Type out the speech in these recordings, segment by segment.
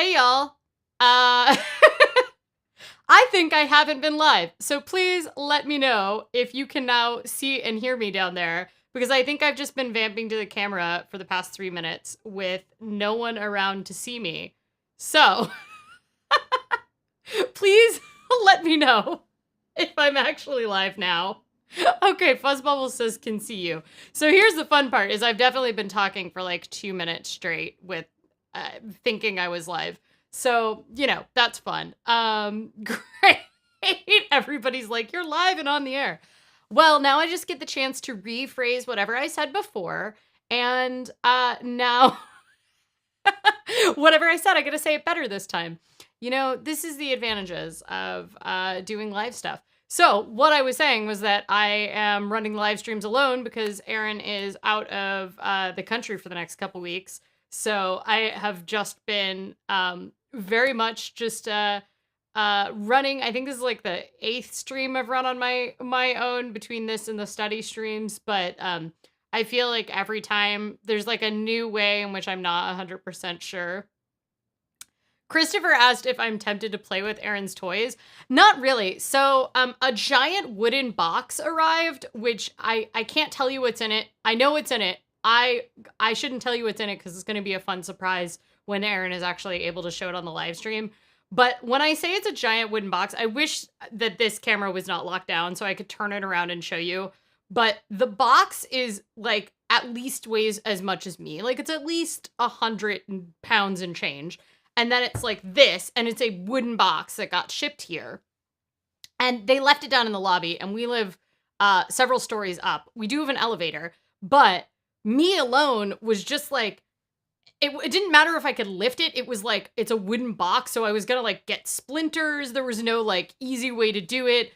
Hey y'all. Uh I think I haven't been live. So please let me know if you can now see and hear me down there because I think I've just been vamping to the camera for the past 3 minutes with no one around to see me. So, please let me know if I'm actually live now. Okay, Fuzzbubble says can see you. So here's the fun part is I've definitely been talking for like 2 minutes straight with thinking I was live. So, that's fun. Great. Everybody's like, you're live and on the air. Well, now I just get the chance to rephrase whatever I said before. And now, whatever I said, I get to say it better this time. This is the advantages of doing live stuff. So what I was saying was that I am running live streams alone because Aaron is out of the country for the next couple weeks. So I have just been very much just running. I think this is like the 8th stream I've run on my own between this and the study streams. But I feel like every time there's like a new way in which I'm not 100% sure. Christopher asked if I'm tempted to play with Aaron's toys. Not really. So a giant wooden box arrived, which I can't tell you what's in it. I know what's in it. I shouldn't tell you what's in it because it's going to be a fun surprise when Aaron is actually able to show it on the live stream. But when I say it's a giant wooden box, I wish that this camera was not locked down so I could turn it around and show you. But the box is like at least weighs as much as me. Like it's at least 100 pounds and change. And then it's like this, and it's a wooden box that got shipped here. And they left it down in the lobby, and we live several stories up. We do have an elevator, but me alone was just like, it didn't matter if I could lift it. It was like, it's a wooden box, so I was gonna like get splinters. There was no like easy way to do it.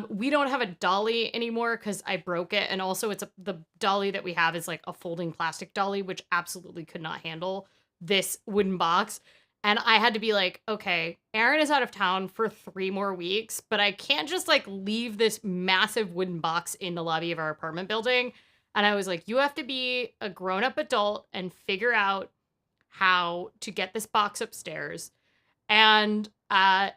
We don't have a dolly anymore because I broke it. And also the dolly that we have is like a folding plastic dolly, which absolutely could not handle this wooden box. And I had to be like, okay, Aaron is out of town for 3 more weeks, but I can't just like leave this massive wooden box in the lobby of our apartment building. And I was like, you have to be a grown-up adult and figure out how to get this box upstairs. And I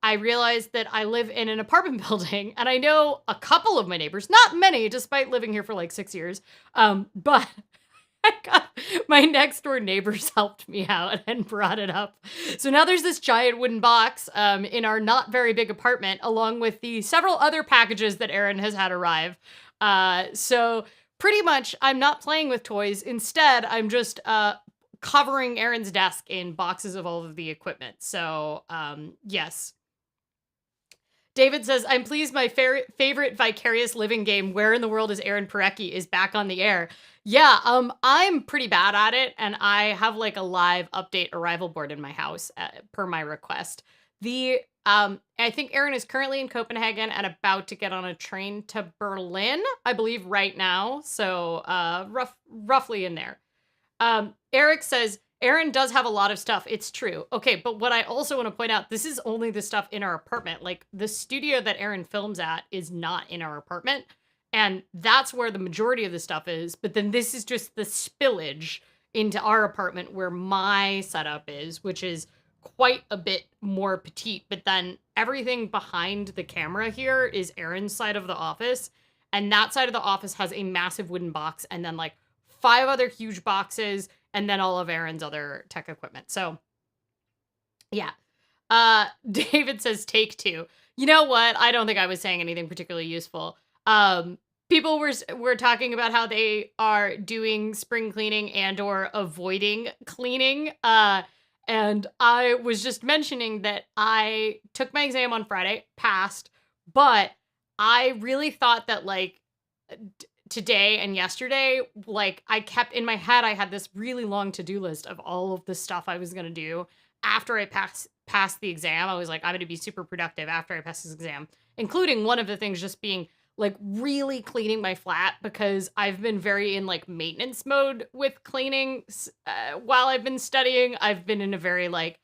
realized that I live in an apartment building and I know a couple of my neighbors, not many, despite living here for like 6 years. But my next door neighbors helped me out and brought it up. So now there's this giant wooden box in our not very big apartment, along with the several other packages that Aaron has had arrive. So pretty much I'm not playing with toys. Instead, I'm just covering Aaron's desk in boxes of all of the equipment. So yes. David says, I'm pleased my favorite vicarious living game, Where in the World is Aaron Parecki, is back on the air. Yeah, I'm pretty bad at it, and I have like a live update arrival board in my house per my request. I think Aaron is currently in Copenhagen and about to get on a train to Berlin, I believe right now. So roughly in there. Eric says, Aaron does have a lot of stuff. It's true. Okay, but what I also want to point out, this is only the stuff in our apartment. Like, the studio that Aaron films at is not in our apartment. And that's where the majority of the stuff is. But then this is just the spillage into our apartment where my setup is, which is quite a bit more petite. But then everything behind the camera here is Aaron's side of the office. And that side of the office has a massive wooden box and then like 5 other huge boxes and then all of Aaron's other tech equipment. So, yeah. David says, take 2. You know what? I don't think I was saying anything particularly useful. People were talking about how they are doing spring cleaning and or avoiding cleaning. And I was just mentioning that I took my exam on Friday, passed, but I really thought that like today and yesterday, like I kept in my head, I had this really long to-do list of all of the stuff I was going to do after I passed the exam. I was like, I'm going to be super productive after I pass this exam, including one of the things just being like really cleaning my flat because I've been very in like maintenance mode with cleaning while I've been studying. I've been in a very like,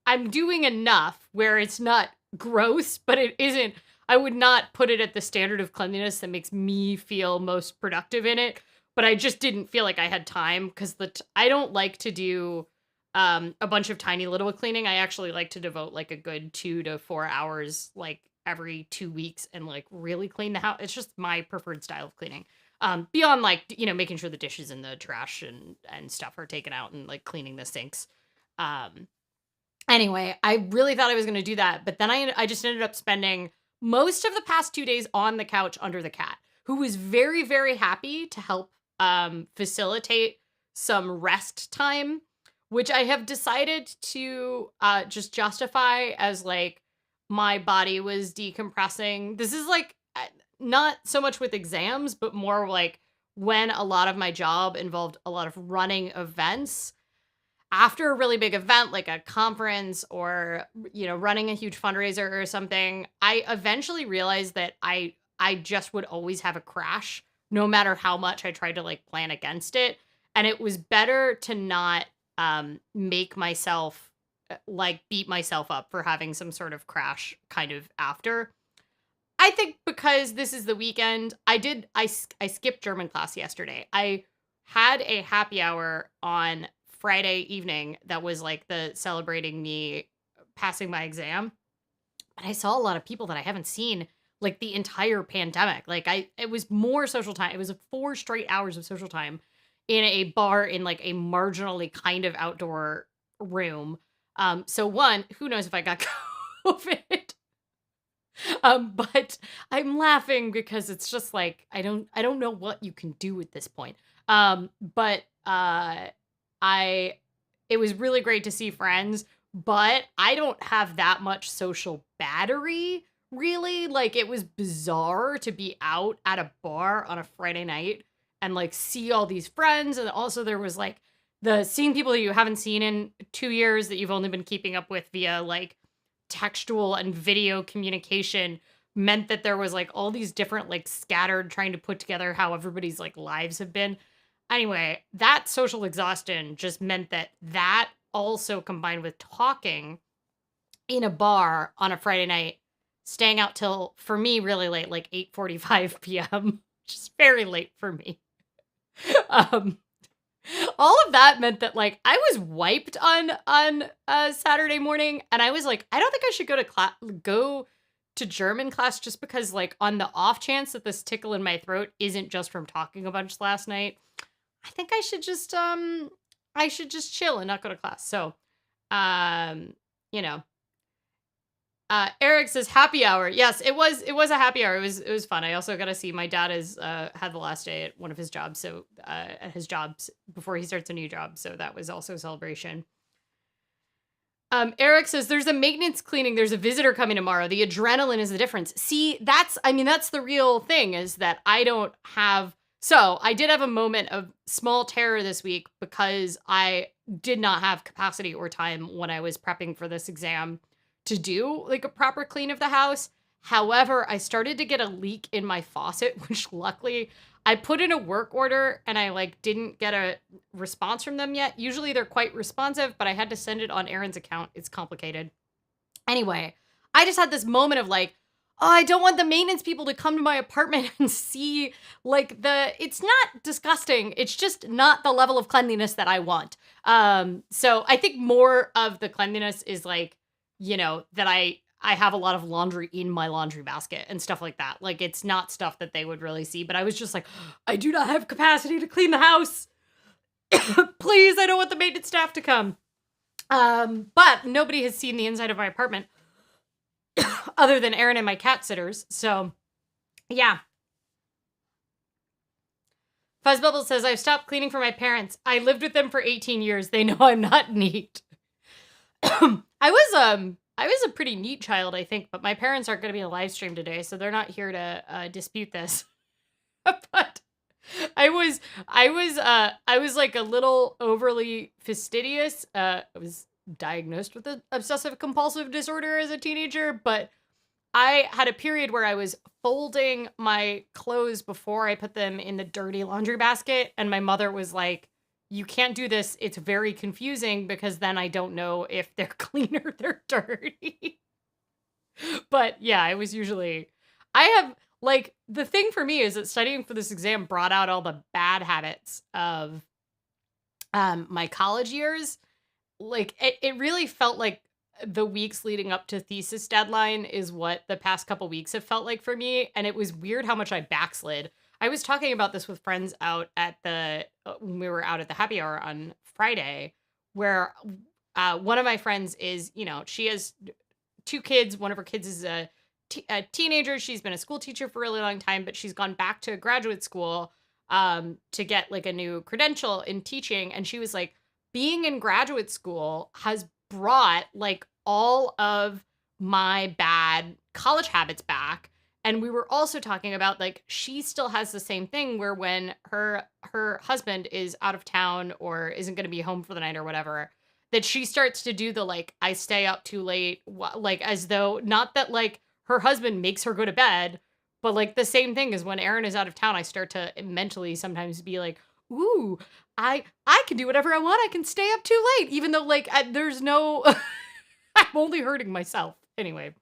I'm doing enough where it's not gross, but it isn't, I would not put it at the standard of cleanliness that makes me feel most productive in it. But I just didn't feel like I had time because I don't like to do a bunch of tiny little cleaning. I actually like to devote like a good 2 to 4 hours like every 2 weeks and like really clean the house. It's just my preferred style of cleaning. Beyond like, making sure the dishes and the trash and stuff are taken out and like cleaning the sinks. Um, anyway, I really thought I was going to do that, but then I just ended up spending most of the past 2 days on the couch under the cat, who was very, very happy to help facilitate some rest time, which I have decided to just justify as like my body was decompressing. This is like not so much with exams, but more like when a lot of my job involved a lot of running events. After a really big event like a conference or running a huge fundraiser or something, I eventually realized that I just would always have a crash no matter how much I tried to like plan against it, and it was better to not make myself like beat myself up for having some sort of crash kind of after. I think because this is the weekend, I skipped German class yesterday. I had a happy hour on Friday evening that was like the celebrating me passing my exam. But I saw a lot of people that I haven't seen like the entire pandemic. Like it was more social time. It was 4 straight hours of social time in a bar in like a marginally kind of outdoor room. So one, who knows if I got COVID? But I'm laughing because it's just like I don't know what you can do at this point. But I it was really great to see friends, but I don't have that much social battery, really. Like it was bizarre to be out at a bar on a Friday night and like see all these friends, and also there was like the seeing people that you haven't seen in 2 years that you've only been keeping up with via like textual and video communication meant that there was like all these different like scattered trying to put together how everybody's like lives have been. Anyway, that social exhaustion just meant that also combined with talking in a bar on a Friday night, staying out till, for me, really late, like 8:45 p.m., which is very late for me. Um, all of that meant that like I was wiped on Saturday morning, and I was like, I don't think I should go to German class just because like on the off chance that this tickle in my throat isn't just from talking a bunch last night. I think I should just chill and not go to class. So, you know, Eric says happy hour. Yes, it was a happy hour. It was fun. I also got to see my dad is had the last day at one of his jobs. So, at his jobs before he starts a new job. So that was also a celebration. Eric says there's a maintenance cleaning. There's a visitor coming tomorrow. The adrenaline is the difference. See, that's the real thing is that I don't have. So I did have a moment of small terror this week because I did not have capacity or time when I was prepping for this exam to do like a proper clean of the house. However, I started to get a leak in my faucet, which luckily I put in a work order and I like didn't get a response from them yet. Usually they're quite responsive, but I had to send it on Aaron's account. It's complicated. Anyway, I just had this moment of like, oh, I don't want the maintenance people to come to my apartment and see like it's not disgusting. It's just not the level of cleanliness that I want. So I think more of the cleanliness is like, that I have a lot of laundry in my laundry basket and stuff like that. Like it's not stuff that they would really see, but I was just like, I do not have capacity to clean the house. Please, I don't want the maintenance staff to come. But nobody has seen the inside of my apartment other than Aaron and my cat sitters. So, yeah. Fuzzbubble says, I've stopped cleaning for my parents. I lived with them for 18 years. They know I'm not neat. I was a pretty neat child, I think, but my parents aren't going to be in a live stream today, so they're not here to dispute this. But I was like a little overly fastidious. I was diagnosed with an obsessive compulsive disorder as a teenager, but I had a period where I was folding my clothes before I put them in the dirty laundry basket, and my mother was like, you can't do this. It's very confusing because then I don't know if they're clean or they're dirty. But yeah, I have like the thing for me is that studying for this exam brought out all the bad habits of my college years. like it really felt like the weeks leading up to thesis deadline is what the past couple weeks have felt like for me, and it was weird how much I backslid. I was talking about this with friends out at the when we were out at the happy hour on Friday, where one of my friends is, she has two kids. One of her kids is a teenager. She's been a school teacher for a really long time, but she's gone back to graduate school to get like a new credential in teaching. And she was like, being in graduate school has brought like all of my bad college habits back. And we were also talking about like she still has the same thing where when her husband is out of town or isn't going to be home for the night or whatever, that she starts to do the like I stay up too late, like as though not that like her husband makes her go to bed, but like the same thing is when Aaron is out of town, I start to mentally sometimes be like, ooh, I can do whatever I want. I can stay up too late, even though like there's no, I'm only hurting myself anyway.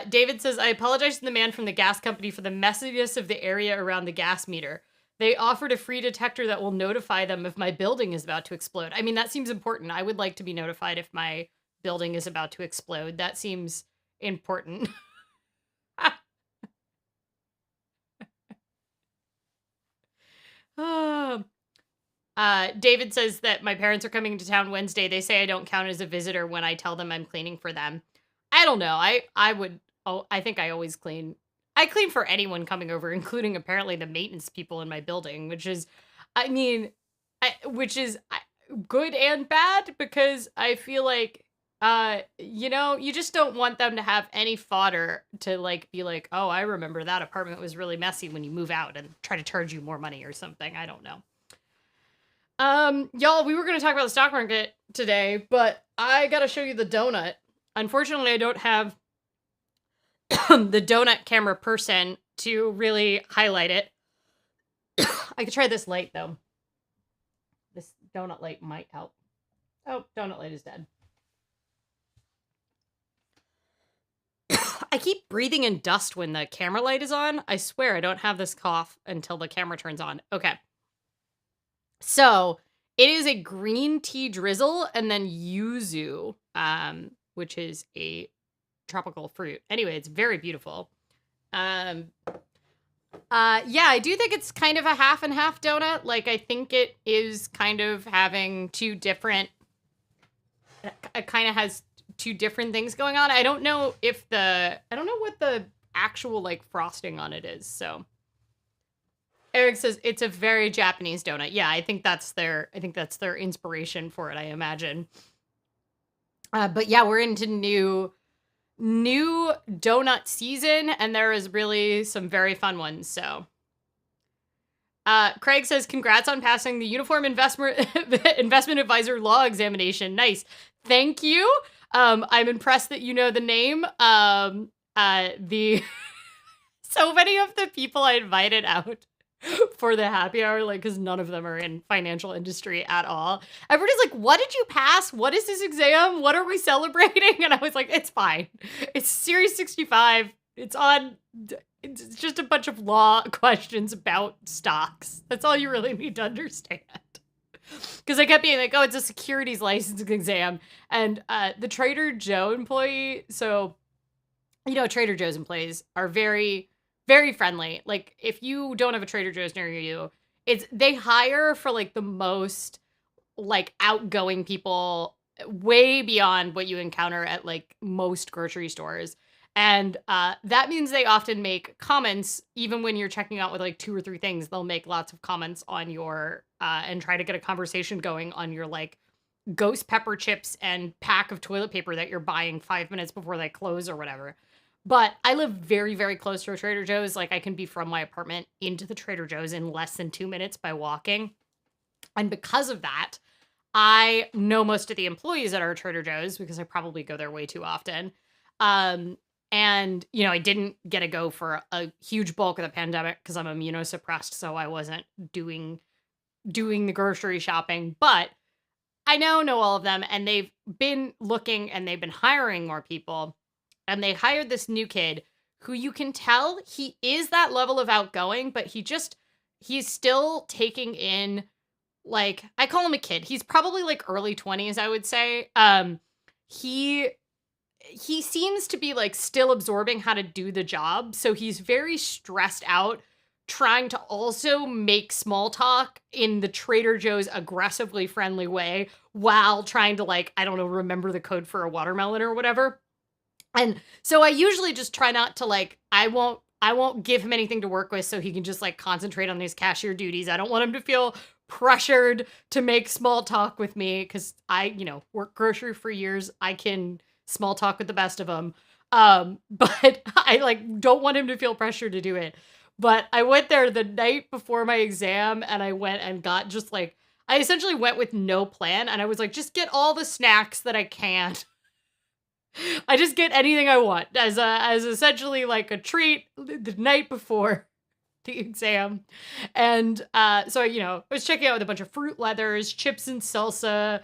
David says, I apologize to the man from the gas company for the messiness of the area around the gas meter. They offered a free detector that will notify them if my building is about to explode. I mean, that seems important. I would like to be notified if my building is about to explode. That seems important. David says that my parents are coming to town Wednesday. They say I don't count as a visitor when I tell them I'm cleaning for them. I don't know. I think I always clean. I clean for anyone coming over, including apparently the maintenance people in my building, which is, I mean, good and bad because I feel like, you just don't want them to have any fodder to like be like, oh, I remember that apartment was really messy when you move out and try to charge you more money or something. I don't know. Y'all, we were going to talk about the stock market today, but I got to show you the donut. Unfortunately, I don't have the donut camera person to really highlight it. I could try this light, though. This donut light might help. Oh, donut light is dead. I keep breathing in dust when the camera light is on. I swear I don't have this cough until the camera turns on. Okay. So, it is a green tea drizzle and then yuzu, which is a tropical fruit. Anyway, it's very beautiful. Yeah, I do think it's kind of a half and half donut. Like, I think it is kind of having two different, it kind of has two different things going on. I don't know what the actual, like, frosting on it is, so. Eric says it's a very Japanese donut. Yeah, I think that's their inspiration for it, I imagine. But yeah, we're into new donut season, and there is really some very fun ones. So, Craig says, "Congrats on passing the Uniform Investment Advisor Law examination. Nice, thank you. I'm impressed that you know the name. So many of the people I invited out for the happy hour, like, because none of them are in financial industry at all. Everybody's like, what did you pass? What is this exam? What are we celebrating? And I was like, it's fine. It's Series 65. It's just a bunch of law questions about stocks. That's all you really need to understand. Because I kept being like, oh, it's a securities licensing exam. And the Trader Joe employee, so, Trader Joe's employees are very, very friendly. Like, if you don't have a Trader Joe's near you, they hire for like the most like outgoing people, way beyond what you encounter at like most grocery stores. And that means they often make comments, even when you're checking out with like 2 or 3 things, they'll make lots of comments on your, and try to get a conversation going on your like ghost pepper chips and pack of toilet paper that you're buying 5 minutes before they close or whatever. But I live very, very close to a Trader Joe's. Like, I can be from my apartment into the Trader Joe's in less than 2 minutes by walking. And because of that, I know most of the employees at our Trader Joe's because I probably go there way too often. And, I didn't get to go for a huge bulk of the pandemic because I'm immunosuppressed, so I wasn't doing the grocery shopping. But I now know all of them, and they've been looking and they've been hiring more people. And they hired this new kid who you can tell he is that level of outgoing, but he's still taking in like, I call him a kid. He's probably like early 20s, I would say. He he seems to be like still absorbing how to do the job. So he's very stressed out trying to also make small talk in the Trader Joe's aggressively friendly way while trying to, like, I don't know, remember the code for a watermelon or whatever. And so I usually just try not to, like, I won't give him anything to work with so he can just like concentrate on these cashier duties. I don't want him to feel pressured to make small talk with me cuz I, work grocery for years. I can small talk with the best of them. But I like don't want him to feel pressure to do it. But I went there the night before my exam and I went and got just like I essentially went with no plan and I was like just get all the snacks that I can. I just get anything I want as essentially like a treat the night before the exam. And so I was checking out with a bunch of fruit leathers, chips and salsa,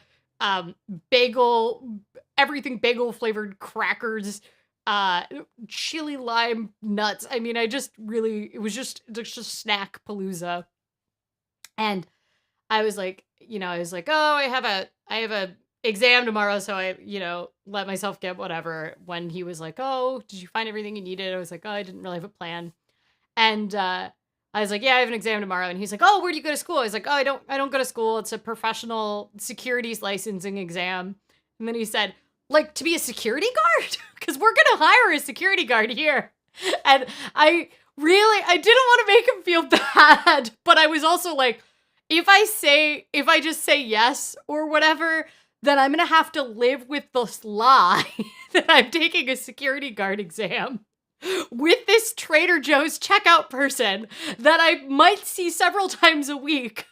bagel, everything bagel flavored crackers, uh chili lime nuts. I mean, it was just snack palooza. And I was like, oh, I have a exam tomorrow, so I, let myself get whatever. When he was like, oh, did you find everything you needed? I was like, oh, I didn't really have a plan. And I was like, yeah, I have an exam tomorrow. And he's like, oh, where do you go to school? I was like, oh, I don't go to school. It's a professional securities licensing exam. And then he said, like, to be a security guard? Because we're gonna hire a security guard here. And I didn't want to make him feel bad, but I was also like, if I just say yes or whatever, then I'm going to have to live with this lie that I'm taking a security guard exam with this Trader Joe's checkout person that I might see several times a week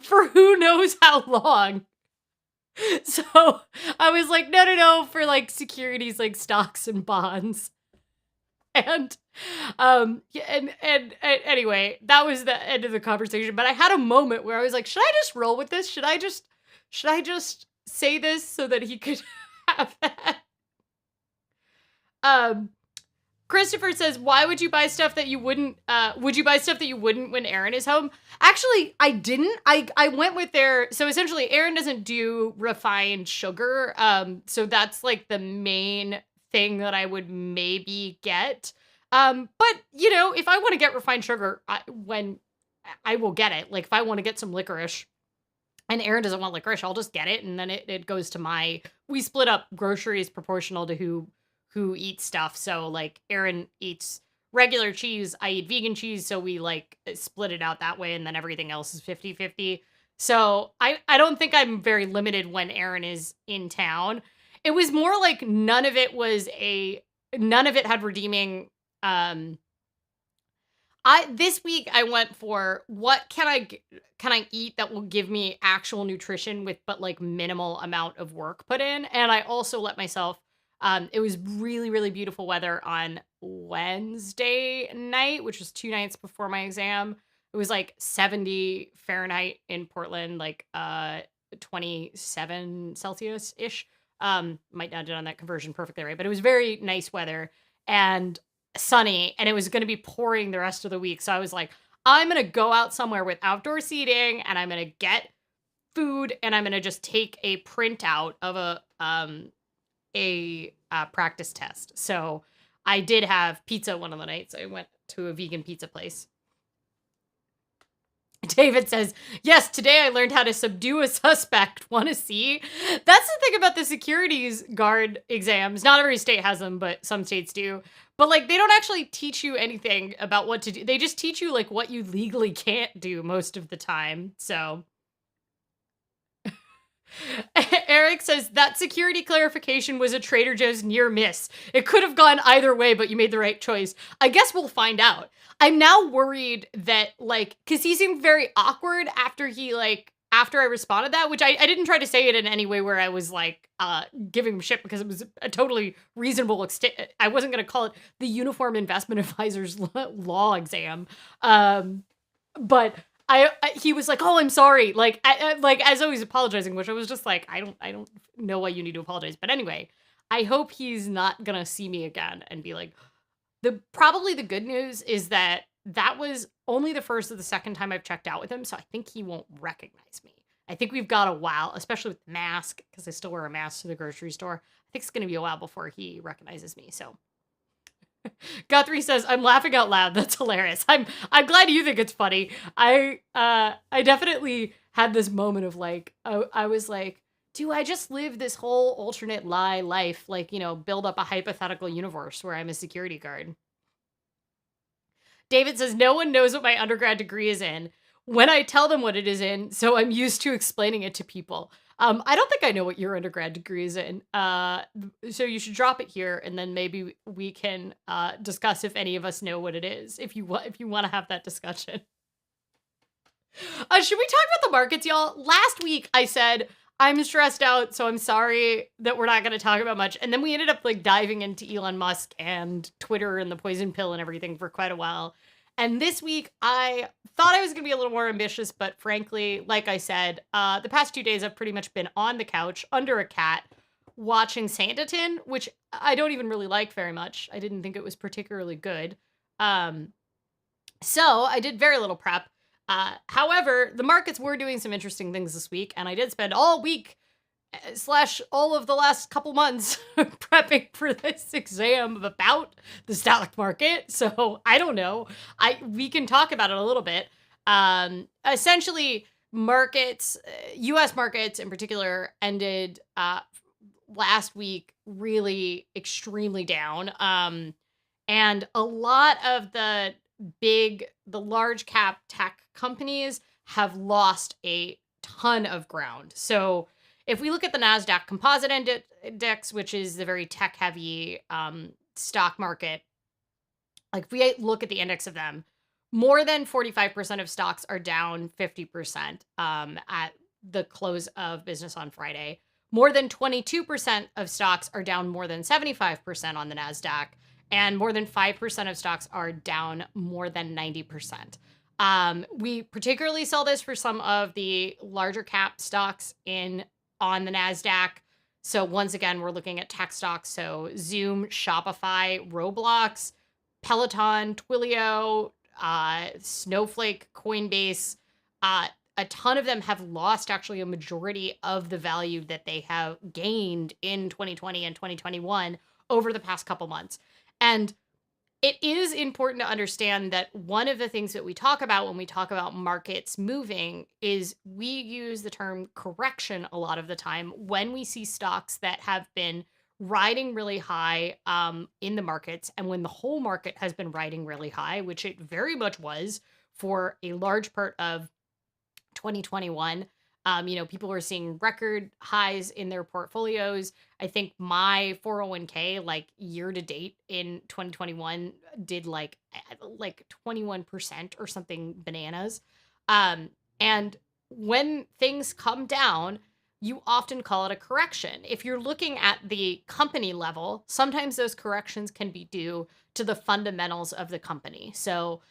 for who knows how long. So I was like, no, for like securities, like stocks and bonds. And yeah, and anyway, that was the end of the conversation. But I had a moment where I was like, should I just roll with this? Should I just say this so that he could have that? Christopher says, why would you buy stuff that you wouldn't would you buy stuff that you wouldn't when Aaron is home? Actually, I didn't. I went with so essentially Aaron doesn't do refined sugar. So that's like the main thing that I would maybe get. But if I want to get refined sugar, I will get it. Like if I want to get some licorice and Aaron doesn't want licorice, I'll just get it. And then it goes to we split up groceries proportional to who eats stuff. So like Aaron eats regular cheese, I eat vegan cheese. So we like split it out that way. And then everything else is 50-50. So I don't think I'm very limited when Aaron is in town. It was more like none of it had redeeming. This week I went for what can I eat that will give me actual nutrition but like minimal amount of work put in. And I also let myself, it was really, really beautiful weather on Wednesday night, which was 2 nights before my exam. It was like 70 Fahrenheit in Portland, like 27 Celsius ish. Might not have done that conversion perfectly right, but it was very nice weather and sunny, and it was going to be pouring the rest of the week. So I was like, I'm going to go out somewhere with outdoor seating, and I'm going to get food, and I'm going to just take a printout of a practice test. So I did have pizza one of the nights. I went to a vegan pizza place. David says, yes, today I learned how to subdue a suspect. Want to see? That's the thing about the securities guard exams. Not every state has them, but some states do. But like, they don't actually teach you anything about what to do. They just teach you like what you legally can't do most of the time. So Eric says that security clarification was a Trader Joe's near miss. It could have gone either way, but you made the right choice. I guess we'll find out. I'm now worried that like, cause he seemed very awkward after I responded that, which I didn't try to say it in any way where I was like, giving him shit, because it was a totally reasonable I wasn't going to call it the Uniform Investment Advisor's law exam. But he was like, oh, I'm sorry. Like, like as always apologizing, which I was just like, I don't know why you need to apologize. But anyway, I hope he's not gonna see me again and be like, probably the good news is that that was only the first or the second time I've checked out with him, so I think he won't recognize me. I think we've got a while, especially with the mask, because I still wear a mask to the grocery store. I think it's going to be a while before he recognizes me. So Guthrie says, "I'm laughing out loud. That's hilarious." I'm glad you think it's funny. I definitely had this moment of like, I was like, do I just live this whole alternate life, like, build up a hypothetical universe where I'm a security guard? David says, "No one knows what my undergrad degree is in when I tell them what it is in, so I'm used to explaining it to people." I don't think I know what your undergrad degree is in. So you should drop it here, and then maybe we can discuss if any of us know what it is. If you want to have that discussion. Should we talk about the markets, y'all? Last week I said I'm stressed out, so I'm sorry that we're not going to talk about much. And then we ended up like diving into Elon Musk and Twitter and the poison pill and everything for quite a while. And this week I thought I was going to be a little more ambitious, but frankly, like I said, the past 2 days I've pretty much been on the couch under a cat watching Sanditon, which I don't even really like very much. I didn't think it was particularly good. So I did very little prep. However, the markets were doing some interesting things this week, and I did spend all week / all of the last couple months prepping for this exam about the stock market. So I don't know. We can talk about it a little bit. Essentially, markets, U.S. markets in particular, ended last week really extremely down. And a lot of the large cap tech companies have lost a ton of ground. So if we look at the NASDAQ Composite Index, which is the very tech heavy stock market, like if we look at the index of them, more than 45% of stocks are down 50% at the close of business on Friday. More than 22% of stocks are down more than 75% on the NASDAQ. And more than 5% of stocks are down more than 90%. We particularly saw this for some of the larger cap stocks on the NASDAQ. So once again, we're looking at tech stocks. So Zoom, Shopify, Roblox, Peloton, Twilio, Snowflake, Coinbase. A ton of them have lost actually a majority of the value that they have gained in 2020 and 2021 over the past couple months. And it is important to understand that one of the things that we talk about when we talk about markets moving is we use the term correction a lot of the time when we see stocks that have been riding really high in the markets, and when the whole market has been riding really high, which it very much was for a large part of 2021. People were seeing record highs in their portfolios. I think my 401k, like year to date in 2021, did like 21% or something bananas. And when things come down, you often call it a correction. If you're looking at the company level, sometimes those corrections can be due to the fundamentals of the company. So,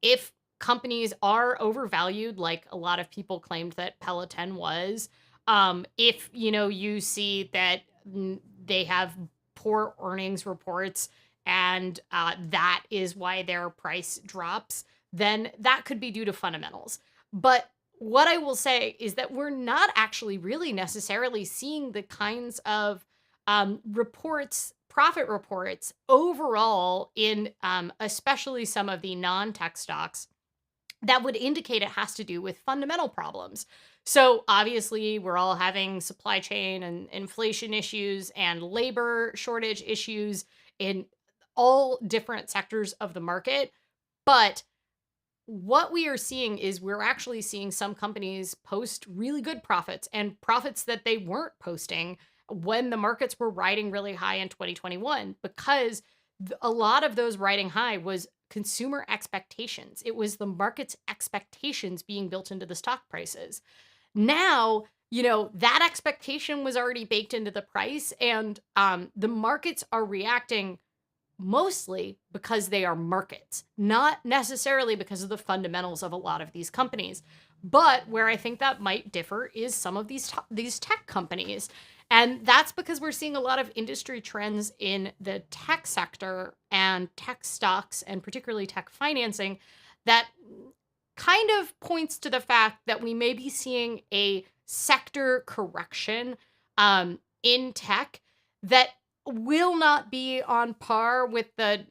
if companies are overvalued, like a lot of people claimed that Peloton was, if you see that they have poor earnings reports and that is why their price drops, then that could be due to fundamentals. But what I will say is that we're not actually really necessarily seeing the kinds of profit reports overall in especially some of the non-tech stocks that would indicate it has to do with fundamental problems. So obviously, we're all having supply chain and inflation issues and labor shortage issues in all different sectors of the market. But what we are seeing is we're actually seeing some companies post really good profits, and profits that they weren't posting when the markets were riding really high in 2021, because a lot of those riding high was consumer expectations. It was the market's expectations being built into the stock prices. Now, that expectation was already baked into the price, and the markets are reacting mostly because they are markets, not necessarily because of the fundamentals of a lot of these companies. But where I think that might differ is some of these tech companies. And that's because we're seeing a lot of industry trends in the tech sector and tech stocks and particularly tech financing that kind of points to the fact that we may be seeing a sector correction in tech that will not be on par with the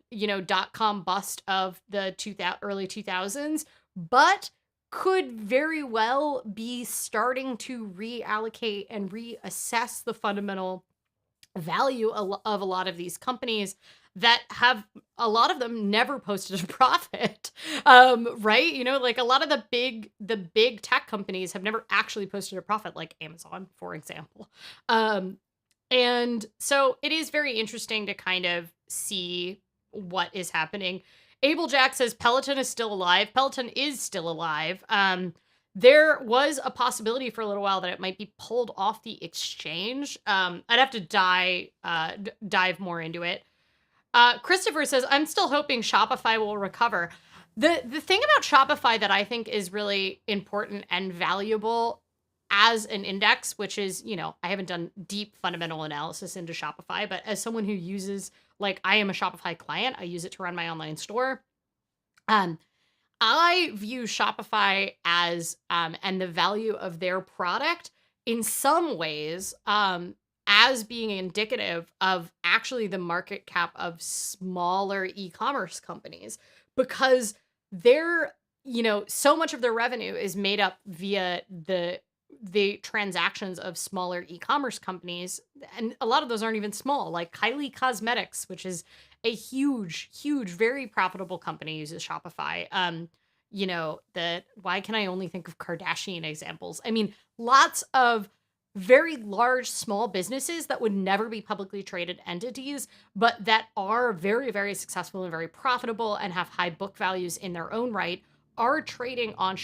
dot-com bust of the early 2000s, but could very well be starting to reallocate and reassess the fundamental value of a lot of these companies that have, a lot of them never posted a profit. Right, like a lot of the big tech companies have never actually posted a profit, like Amazon, for example. And so it is very interesting to kind of see what is happening. Abel Jack says Peloton is still alive. Peloton is still alive. There was a possibility for a little while that it might be pulled off the exchange. I'd have to dive more into it. Christopher says, I'm still hoping Shopify will recover. The thing about Shopify that I think is really important and valuable as an index, which is, I haven't done deep fundamental analysis into Shopify, but as someone who uses, like, I am a Shopify client, I use it to run my online store. I view Shopify as, and the value of their product in some ways, as being indicative of actually the market cap of smaller e-commerce companies, because they're, so much of their revenue is made up via the transactions of smaller e-commerce companies, and a lot of those aren't even small, like Kylie Cosmetics, which is a huge, very profitable company, uses Shopify. Why can I only think of Kardashian examples? I mean, lots of very large small businesses that would never be publicly traded entities, but that are very, very successful and very profitable and have high book values in their own right, are trading on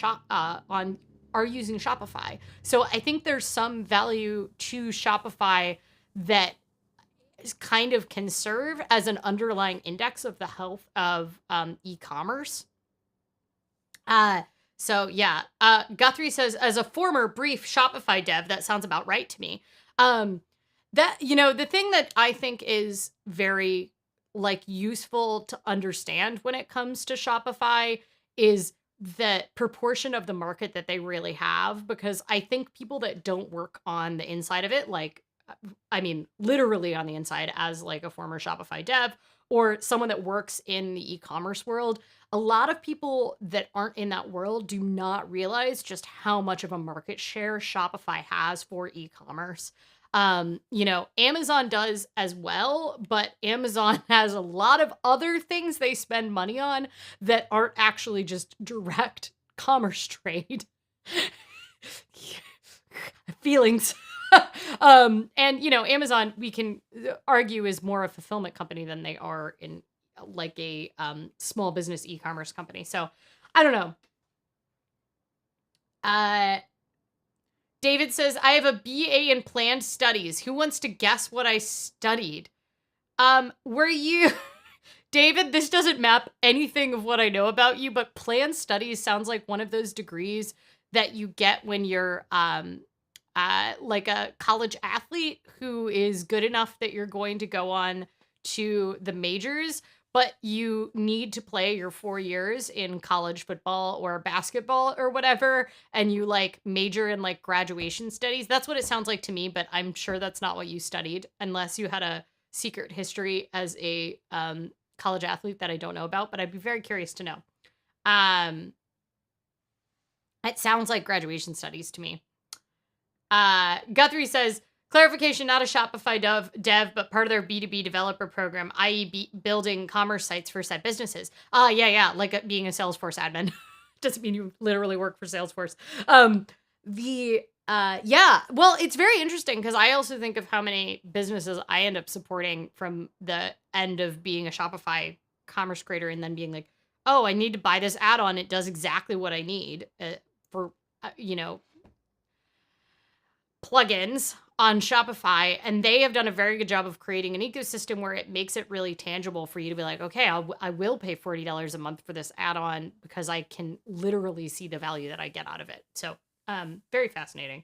are using Shopify. So I think there's some value to Shopify that kind of can serve as an underlying index of the health of e-commerce. So yeah, Guthrie says, as a former brief Shopify dev, that sounds about right to me. That, the thing that I think is very useful to understand when it comes to Shopify is the proportion of the market that they really have, because I think people that don't work on the inside of it, I mean, literally on the inside as a former Shopify dev or someone that works in the e-commerce world, a lot of people that aren't in that world do not realize just how much of a market share Shopify has for e-commerce. Amazon does as well, but Amazon has a lot of other things they spend money on that aren't actually just direct commerce trade. Feelings. And Amazon, we can argue, is more a fulfillment company than they are in a small business e-commerce company. So I don't know. David says, I have a BA in planned studies. Who wants to guess what I studied? Were you David, this doesn't map anything of what I know about you, but planned studies sounds like one of those degrees that you get when you're like a college athlete who is good enough that you're going to go on to the majors, but you need to play your 4 years in college football or basketball or whatever, and you major in graduation studies. That's what it sounds like to me, but I'm sure that's not what you studied, unless you had a secret history as a college athlete that I don't know about, but I'd be very curious to know. It sounds like graduation studies to me. Guthrie says, clarification, not a Shopify dev, but part of their B2B developer program, i.e. building commerce sites for said businesses. Yeah, like being a Salesforce admin. Doesn't mean you literally work for Salesforce. Yeah, well, it's very interesting because I also think of how many businesses I end up supporting from the end of being a Shopify commerce creator and then being like, oh, I need to buy this add-on. It does exactly what I need for, plugins on Shopify, and they have done a very good job of creating an ecosystem where it makes it really tangible for you to be like, okay, I will pay $40 a month for this add-on because I can literally see the value that I get out of it. So, very fascinating.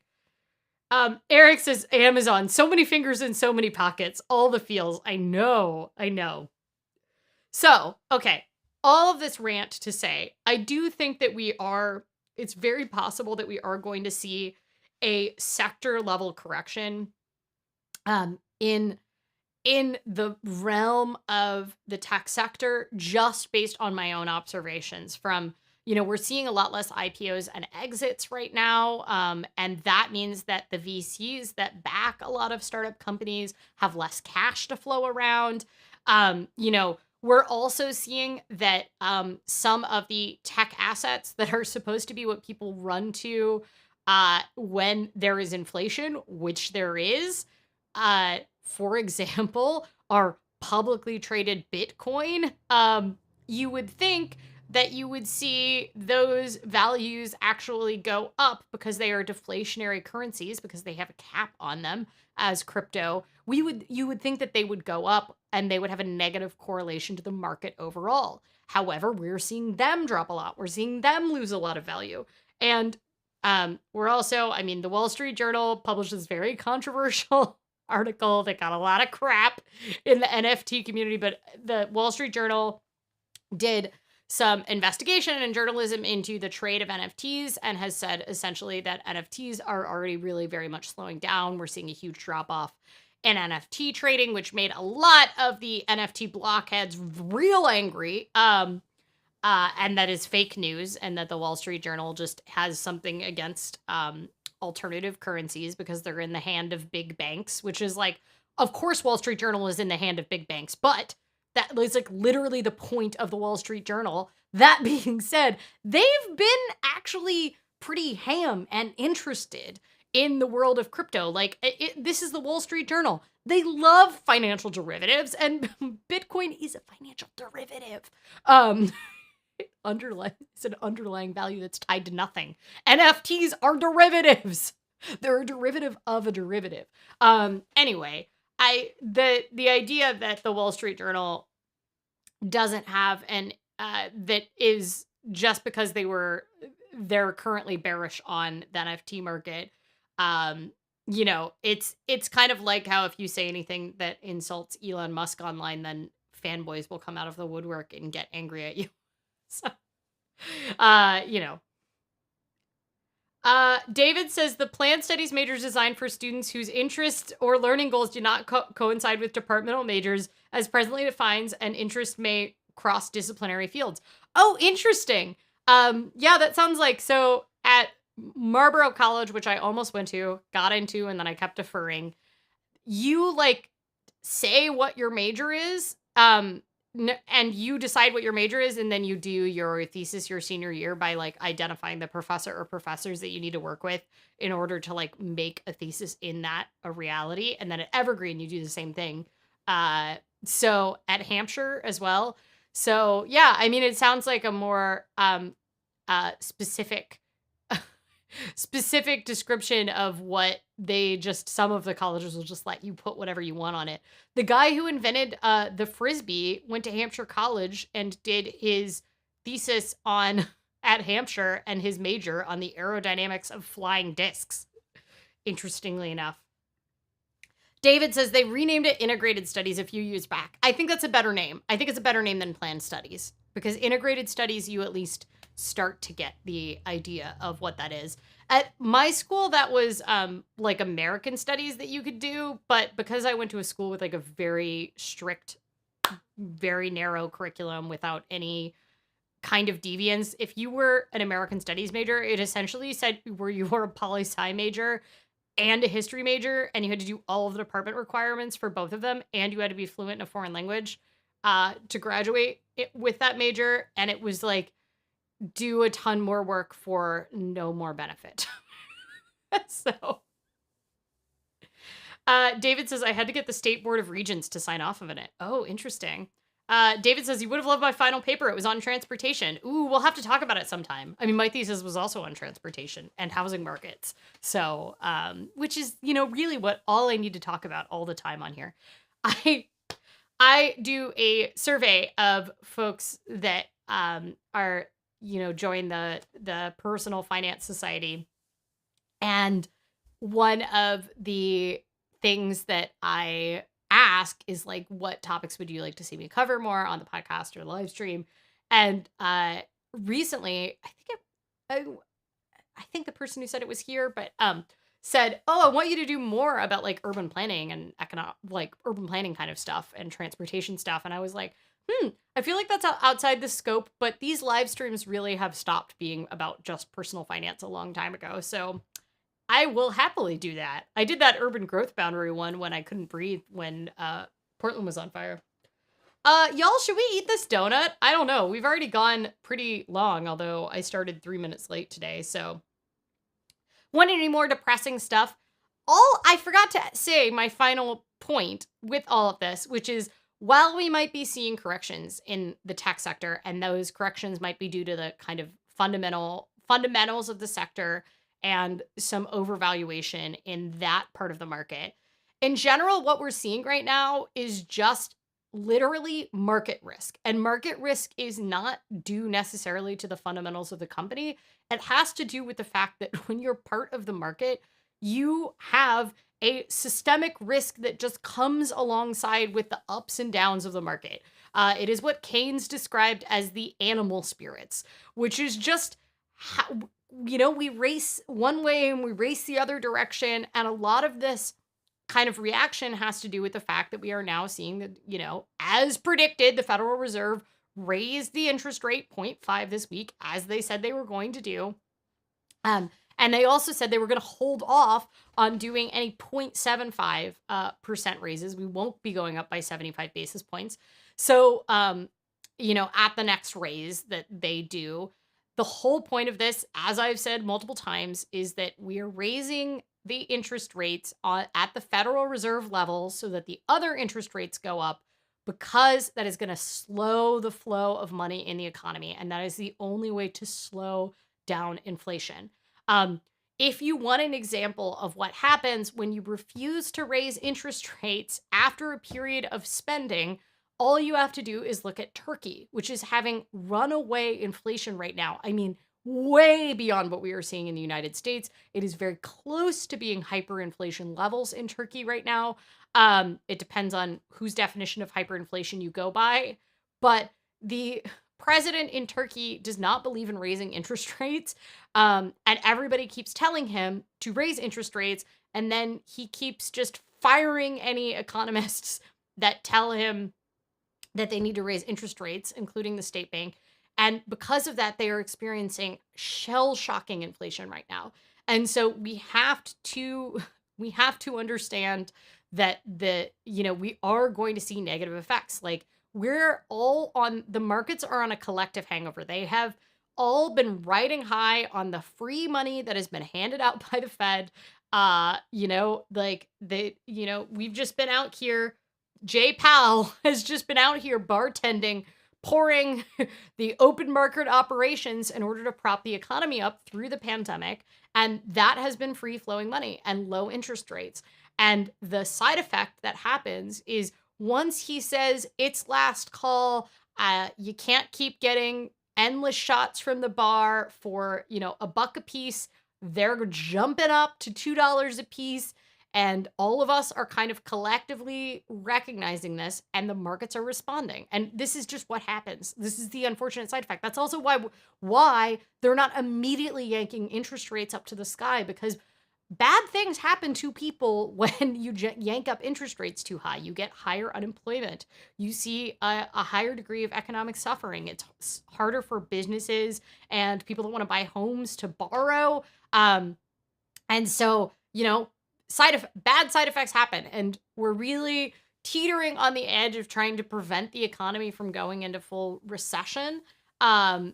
Eric says Amazon, so many fingers in so many pockets, all the feels. I know. So, okay, all of this rant to say, I do think that it's very possible that we are going to see a sector level correction in the realm of the tech sector, just based on my own observations from, we're seeing a lot less IPOs and exits right now. And that means that the VCs that back a lot of startup companies have less cash to flow around. We're also seeing that some of the tech assets that are supposed to be what people run to when there is inflation, which there is, for example, are publicly traded Bitcoin. You would think that you would see those values actually go up because they are deflationary currencies, because they have a cap on them as crypto. You would think that they would go up and they would have a negative correlation to the market overall. However, we're seeing them drop a lot. We're seeing them lose a lot of value. And we're also, the Wall Street Journal published this very controversial article that got a lot of crap in the NFT community, but the Wall Street Journal did some investigation and journalism into the trade of NFTs and has said essentially that NFTs are already really very much slowing down. We're seeing a huge drop off in NFT trading, which made a lot of the NFT blockheads real angry. And that is fake news, and that the Wall Street Journal just has something against alternative currencies because they're in the hand of big banks, which is like, of course, Wall Street Journal is in the hand of big banks, but that is like literally the point of the Wall Street Journal. That being said, they've been actually pretty ham and interested in the world of crypto. Like, this is the Wall Street Journal. They love financial derivatives, and Bitcoin is a financial derivative. It's an underlying value that's tied to nothing. NFTs are derivatives. They're a derivative of a derivative. Anyway, the idea that the Wall Street Journal doesn't have that is just because they're currently bearish on the NFT market. It's kind of like how if you say anything that insults Elon Musk online, then fanboys will come out of the woodwork and get angry at you. So, David says the planned studies majors designed for students whose interests or learning goals do not coincide with departmental majors as presently defines, and interest may cross disciplinary fields. Oh, interesting. Yeah, that sounds like, so at Marlborough College, which I almost went to, got into, and then I kept deferring, you say what your major is, and you decide what your major is, and then you do your thesis your senior year by identifying the professor or professors that you need to work with in order to make a thesis in that a reality. And then at Evergreen, you do the same thing. So at Hampshire as well. So yeah, it sounds like a more specific description of what some of the colleges will just let you put whatever you want on it. The guy who invented the Frisbee went to Hampshire College and did his thesis at Hampshire, and his major on the aerodynamics of flying discs, interestingly enough. David says they renamed it Integrated Studies a few years back. I think that's a better name. I think it's a better name than Planned Studies, because Integrated Studies, you at least start to get the idea of what that is. At my school, that was American Studies that you could do, but because I went to a school with a very strict, very narrow curriculum without any kind of deviance, if you were an American Studies major, it essentially said you were a poli-sci major and a history major, and you had to do all of the department requirements for both of them, and you had to be fluent in a foreign language to graduate with that major, and it was do a ton more work for no more benefit. So, David says, I had to get the State Board of Regents to sign off on it. Oh, interesting. David says, you would have loved my final paper. It was on transportation. Ooh, we'll have to talk about it sometime. I mean, my thesis was also on transportation and housing markets. So, which is, really what all I need to talk about all the time on here. I do a survey of folks that are, join the Personal Finance Society. And one of the things that I ask is like, what topics would you like to see me cover more on the podcast or live stream? And recently, I think the person who said it was here, but said, "Oh, I want you to do more about like urban planning and urban planning kind of stuff and transportation stuff." And I was like, I feel like that's outside the scope, but these live streams really have stopped being about just personal finance a long time ago. So I will happily do that. I did that urban growth boundary one when I couldn't breathe when Portland was on fire. Y'all, should we eat this donut? I don't know. We've already gone pretty long, although I started 3 minutes late today, so. Want any more depressing stuff? I forgot to say my final point with all of this, which is while we might be seeing corrections in the tech sector, and those corrections might be due to the kind of fundamentals of the sector and some overvaluation in that part of the market. In general, what we're seeing right now is just literally market risk. And market risk is not due necessarily to the fundamentals of the company. It has to do with the fact that when you're part of the market, you have a systemic risk that just comes alongside with the ups and downs of the market. It is what Keynes described as the animal spirits, which is just how, we race one way and we race the other direction. And a lot of this kind of reaction has to do with the fact that we are now seeing that, as predicted, the Federal Reserve raised the interest rate 0.5 this week, as they said they were going to do. And they also said they were going to hold off on doing any 0.75% raises. We won't be going up by 75 basis points. So, at the next raise that they do, the whole point of this, as I've said multiple times, is that we are raising the interest rates at the Federal Reserve level so that the other interest rates go up, because that is going to slow the flow of money in the economy. And that is the only way to slow down inflation. If you want an example of what happens when you refuse to raise interest rates after a period of spending, all you have to do is look at Turkey, which is having runaway inflation right now. I mean, way beyond what we are seeing in the United States. It is very close to being hyperinflation levels in Turkey right now. It depends on whose definition of hyperinflation you go by, but the president in Turkey does not believe in raising interest rates, and everybody keeps telling him to raise interest rates, and then he keeps just firing any economists that tell him that they need to raise interest rates, including the state bank. And because of that, they are experiencing shell-shocking inflation right now. And so we have to understand that we are going to see negative effects. Like, the markets are on a collective hangover. They have all been riding high on the free money that has been handed out by the Fed. We've just been out here. Jay Powell has just been out here bartending, pouring the open market operations in order to prop the economy up through the pandemic. And that has been free flowing money and low interest rates. And the side effect that happens is once he says it's last call, you can't keep getting endless shots from the bar for, $1 a piece. They're jumping up to $2 a piece. And all of us are kind of collectively recognizing this, and the markets are responding. And this is just what happens. This is the unfortunate side effect. That's also why they're not immediately yanking interest rates up to the sky, because bad things happen to people when you yank up interest rates too high. You get higher unemployment. You see a higher degree of economic suffering. It's harder for businesses and people that want to buy homes to borrow. And so, bad side effects happen, and we're really teetering on the edge of trying to prevent the economy from going into full recession. And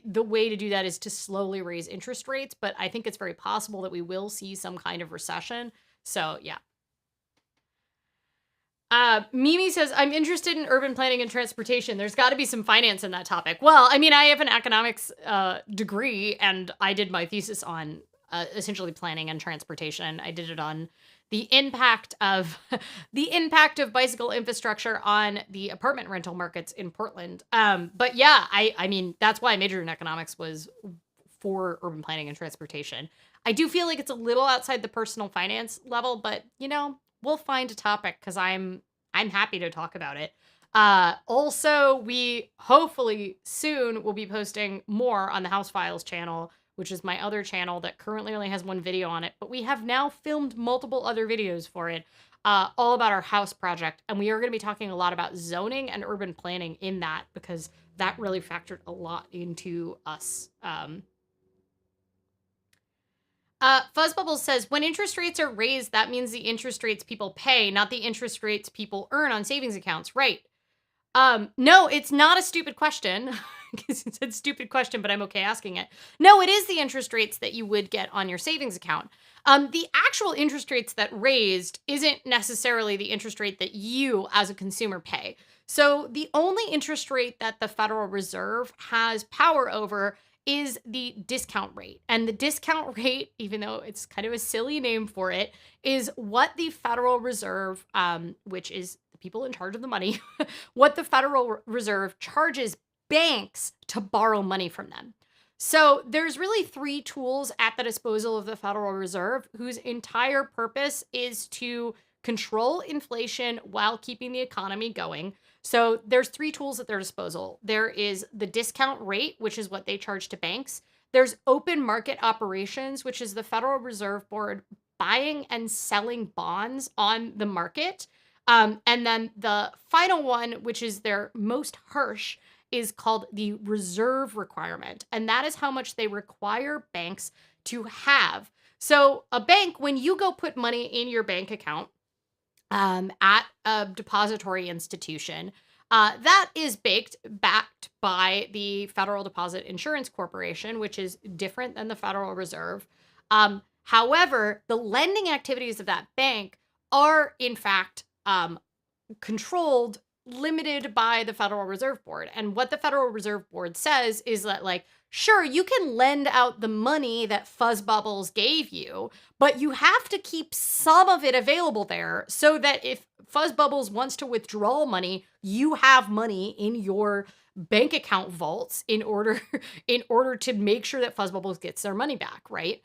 the way to do that is to slowly raise interest rates, but I think it's very possible that we will see some kind of recession. So, yeah. Mimi says, I'm interested in urban planning and transportation. There's got to be some finance in that topic. Well, I mean, I have an economics degree, and I did my thesis on essentially planning and transportation. I did it on the impact of the impact of bicycle infrastructure on the apartment rental markets in Portland. But yeah, I mean, that's why I majored in economics, was for urban planning and transportation. I do feel like it's a little outside the personal finance level, but we'll find a topic because I'm happy to talk about it. Also, we hopefully soon will be posting more on the House Files channel, which is my other channel that currently only has one video on it, but we have now filmed multiple other videos for it, all about our house project. And we are going to be talking a lot about zoning and urban planning in that, because that really factored a lot into us. Fuzzbubbles says, when interest rates are raised, that means the interest rates people pay, not the interest rates people earn on savings accounts. Right. No, it's not a stupid question. It's a stupid question, but I'm okay asking it. No, it is the interest rates that you would get on your savings account. The actual interest rates that raised isn't necessarily the interest rate that you as a consumer pay. So the only interest rate that the Federal Reserve has power over is the discount rate. And the discount rate, even though it's kind of a silly name for it, is what the Federal Reserve, which is the people in charge of the money, what the Federal Reserve charges banks to borrow money from them. So there's really three tools at the disposal of the Federal Reserve, whose entire purpose is to control inflation while keeping the economy going. So there's three tools at their disposal. There is the discount rate, which is what they charge to banks. There's open market operations, which is the Federal Reserve Board buying and selling bonds on the market. And then the final one, which is their most harsh, is called the reserve requirement. And that is how much they require banks to have. So a bank, when you go put money in your bank account, at a depository institution, that is backed by the Federal Deposit Insurance Corporation, which is different than the Federal Reserve. However, the lending activities of that bank are, in fact, controlled, limited by the Federal Reserve Board. And what the Federal Reserve Board says is that, like, sure, you can lend out the money that Fuzzbubbles gave you, but you have to keep some of it available there so that if Fuzzbubbles wants to withdraw money, you have money in your bank account vaults in order to make sure that Fuzzbubbles gets their money back, right?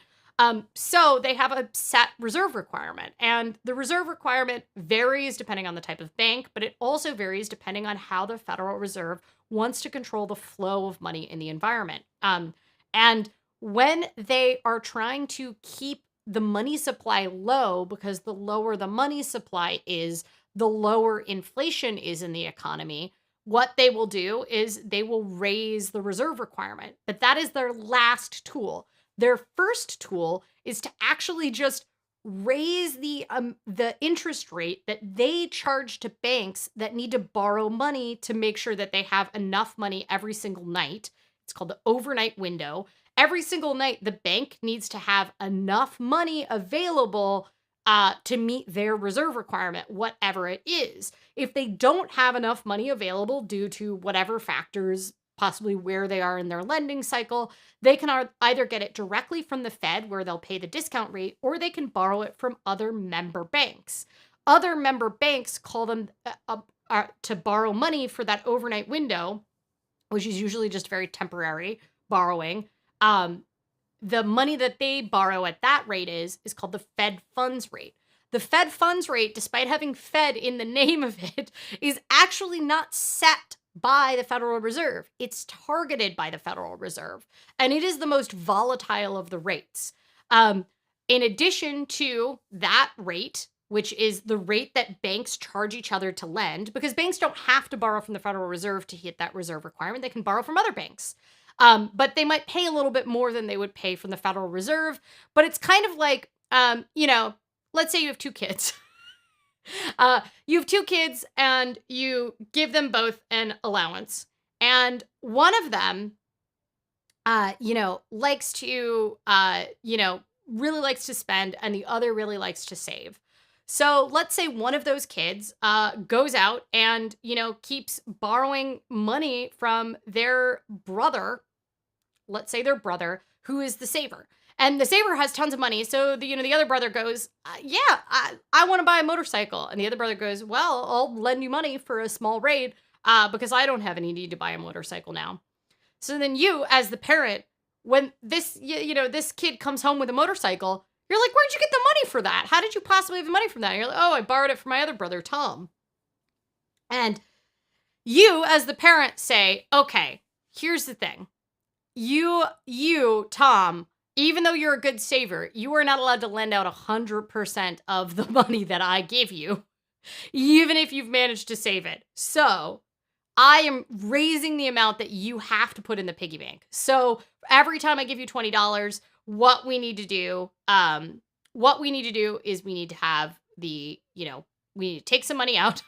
So they have a set reserve requirement, and the reserve requirement varies depending on the type of bank, but it also varies depending on how the Federal Reserve wants to control the flow of money in the environment. And when they are trying to keep the money supply low, because the lower the money supply is, the lower inflation is in the economy, what they will do is they will raise the reserve requirement. But that is their last tool. Their first tool is to actually just raise the interest rate that they charge to banks that need to borrow money to make sure that they have enough money every single night. It's called the overnight window. Every single night, the bank needs to have enough money available to meet their reserve requirement, whatever it is. If they don't have enough money available due to whatever factors, possibly where they are in their lending cycle, they can either get it directly from the Fed, where they'll pay the discount rate, or they can borrow it from other member banks. Other member banks call them to borrow money for that overnight window, which is usually just very temporary borrowing. The money that they borrow at that rate is called the Fed funds rate. The Fed funds rate, despite having Fed in the name of it, is actually not set by the Federal Reserve. It's targeted by the Federal Reserve, and it is the most volatile of the rates. In addition to that rate, which is the rate that banks charge each other to lend, because banks don't have to borrow from the Federal Reserve to hit that reserve requirement. They can borrow from other banks. But they might pay a little bit more than they would pay from the Federal Reserve. But it's kind of like, let's say you have two kids. You have two kids and you give them both an allowance. And one of them, likes to, really likes to spend, and the other really likes to save. So let's say one of those kids goes out and, keeps borrowing money from their brother, let's say their brother, who is the saver. And the saver has tons of money. So the other brother goes, yeah, I want to buy a motorcycle. And the other brother goes, well, I'll lend you money for a small raid because I don't have any need to buy a motorcycle now. So then you, as the parent, when this kid comes home with a motorcycle, you're like, where'd you get the money for that? How did you possibly have the money from that? And you're like, oh, I borrowed it from my other brother, Tom. And you, as the parent, say, okay, here's the thing. You, Tom, even though you're a good saver, you are not allowed to lend out 100% of the money that I give you, even if you've managed to save it. So I am raising the amount that you have to put in the piggy bank. So every time I give you $20, what we need to do is we need to have we need to take some money out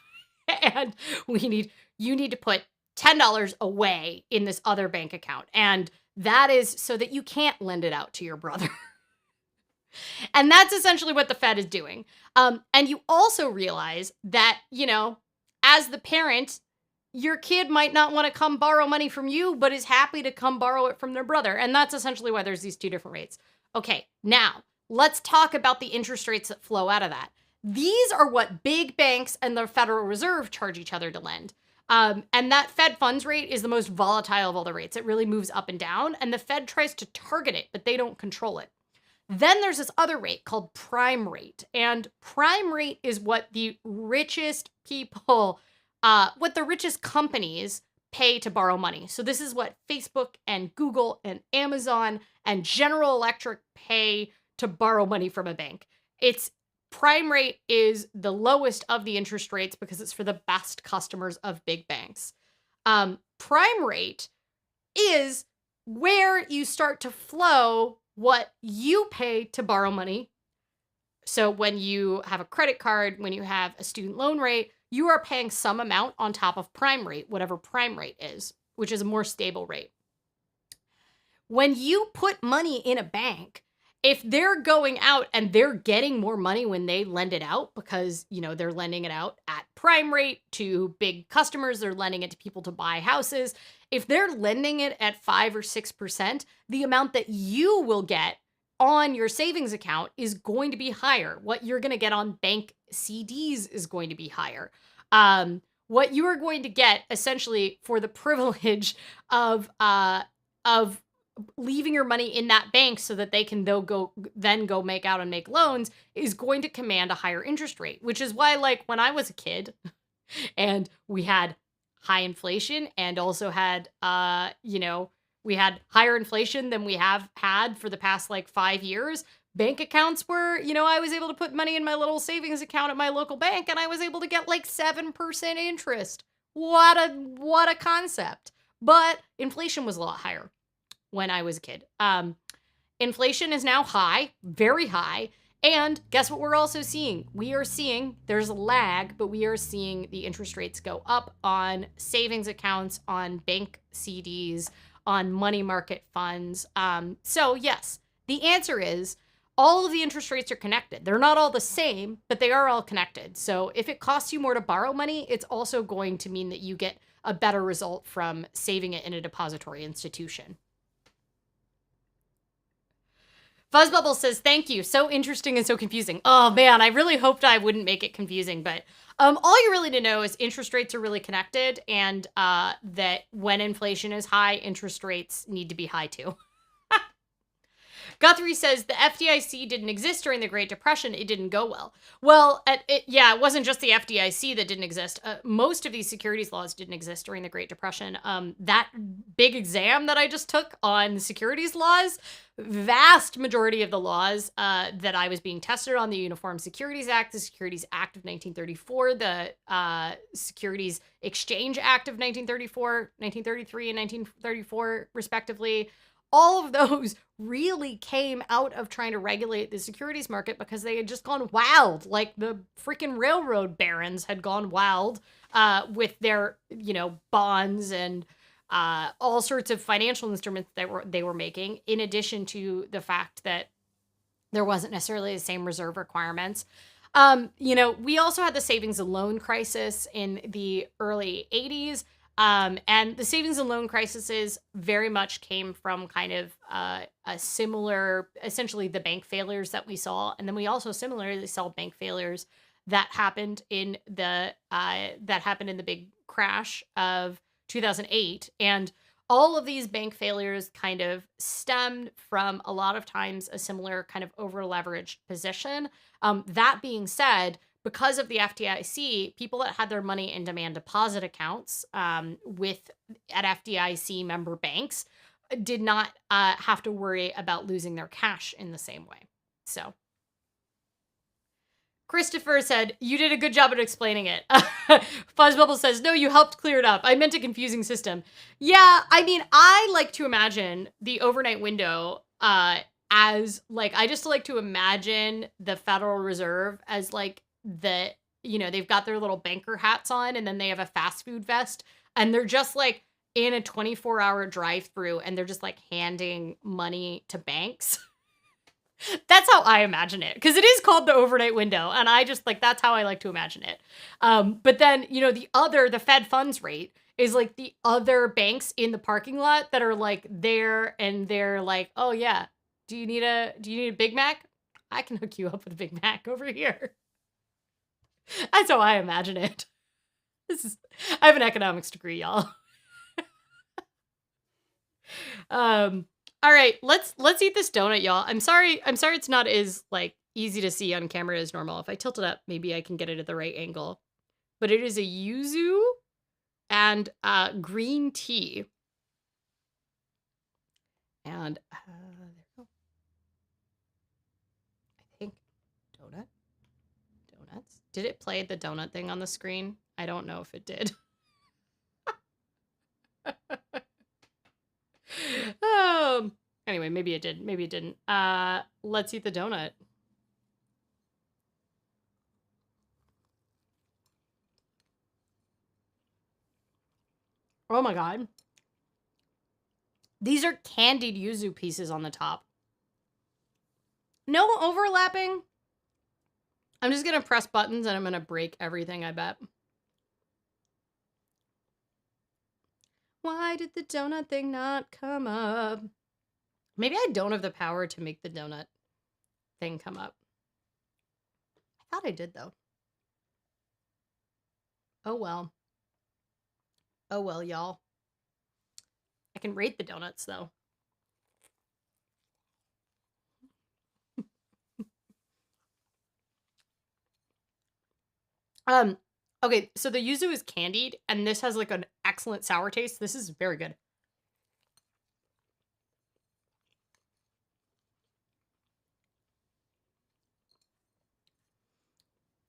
and you need to put $10 away in this other bank account. And that is so that you can't lend it out to your brother. And that's essentially what the Fed is doing. And you also realize that, as the parent, your kid might not want to come borrow money from you, but is happy to come borrow it from their brother. And that's essentially why there's these two different rates. Okay, now let's talk about the interest rates that flow out of that. These are what big banks and the Federal Reserve charge each other to lend. And that Fed funds rate is the most volatile of all the rates. It really moves up and down, and the Fed tries to target it, but they don't control it. Then there's this other rate called prime rate. And prime rate is what the richest people, what the richest companies pay to borrow money. So this is what Facebook and Google and Amazon and General Electric pay to borrow money from a bank. Its prime rate is the lowest of the interest rates because it's for the best customers of big banks. Prime rate is where you start to flow what you pay to borrow money. So when you have a credit card, when you have a student loan rate, you are paying some amount on top of prime rate, whatever prime rate is, which is a more stable rate. When you put money in a bank, if they're going out and they're getting more money when they lend it out because, they're lending it out at prime rate to big customers, they're lending it to people to buy houses. If they're lending it at 5 or 6%, the amount that you will get on your savings account is going to be higher. What you're going to get on bank CDs is going to be higher. What you are going to get essentially for the privilege of leaving your money in that bank so that they can then go make out and make loans is going to command a higher interest rate, which is why, like, when I was a kid and we had high inflation and also had, we had higher inflation than we have had for the past 5 years. Bank accounts were, I was able to put money in my little savings account at my local bank and I was able to get 7% interest. What a concept. But inflation was a lot higher when I was a kid. Inflation is now high, very high. And guess what we're also seeing? There's a lag, but we are seeing the interest rates go up on savings accounts, on bank CDs, on money market funds. So yes, the answer is all of the interest rates are connected. They're not all the same, but they are all connected. So if it costs you more to borrow money, it's also going to mean that you get a better result from saving it in a depository institution. Fuzzbubble says, thank you. So interesting and so confusing. Oh man, I really hoped I wouldn't make it confusing, but all you really need to know is interest rates are really connected and that when inflation is high, interest rates need to be high too. Guthrie says the FDIC didn't exist during the Great Depression. It didn't go well. Well, it wasn't just the FDIC that didn't exist. Most of these securities laws didn't exist during the Great Depression. That big exam that I just took on securities laws, vast majority of the laws that I was being tested on, the Uniform Securities Act, the Securities Act of 1934, the Securities Exchange Act of 1933 and 1934, respectively, all of those really came out of trying to regulate the securities market because they had just gone wild. Like the freaking railroad barons had gone wild with their, bonds and all sorts of financial instruments that they were making, in addition to the fact that there wasn't necessarily the same reserve requirements. We also had the savings and loan crisis in the early 80s. And the savings and loan crises very much came from kind of a similar, essentially the bank failures that we saw. And then we also similarly saw bank failures that happened in the big crash of 2008. And all of these bank failures kind of stemmed from a lot of times a similar kind of over leveraged position. That being said, because of the FDIC, people that had their money in demand deposit accounts at FDIC member banks did not have to worry about losing their cash in the same way. So Christopher said, you did a good job at explaining it. Fuzzbubble says, no, you helped clear it up. I meant a confusing system. Yeah, I mean, I like to imagine the overnight window as, like, I just like to imagine the Federal Reserve as, like, they've got their little banker hats on, and then they have a fast food vest, and they're just, like, in a 24-hour drive-through, and they're just, like, handing money to banks. That's how I imagine it, because it is called the overnight window, and I just, like, that's how I like to imagine it. But then, the Fed funds rate is, like, the other banks in the parking lot that are, like, there, and they're like, oh, yeah, do you need a Big Mac? I can hook you up with a Big Mac over here. That's how I imagine it. I have an economics degree, y'all. All right, let's eat this donut, y'all. I'm sorry it's not as, like, easy to see on camera as normal. If I tilt it up, maybe I can get it at the right angle. But it is a yuzu and green tea. And there we go. I think donuts. Did it play the donut thing on the screen? I don't know if it did. Anyway, maybe it did. Maybe it didn't. Let's eat the donut. Oh my god. These are candied yuzu pieces on the top. No overlapping. I'm just gonna press buttons and I'm gonna break everything, I bet. Why did the donut thing not come up? Maybe I don't have the power to make the donut thing come up. I thought I did, though. Oh, well. Oh, well, y'all. I can rate the donuts, though. Okay, so the yuzu is candied, and this has, like, an excellent sour taste. This is very good.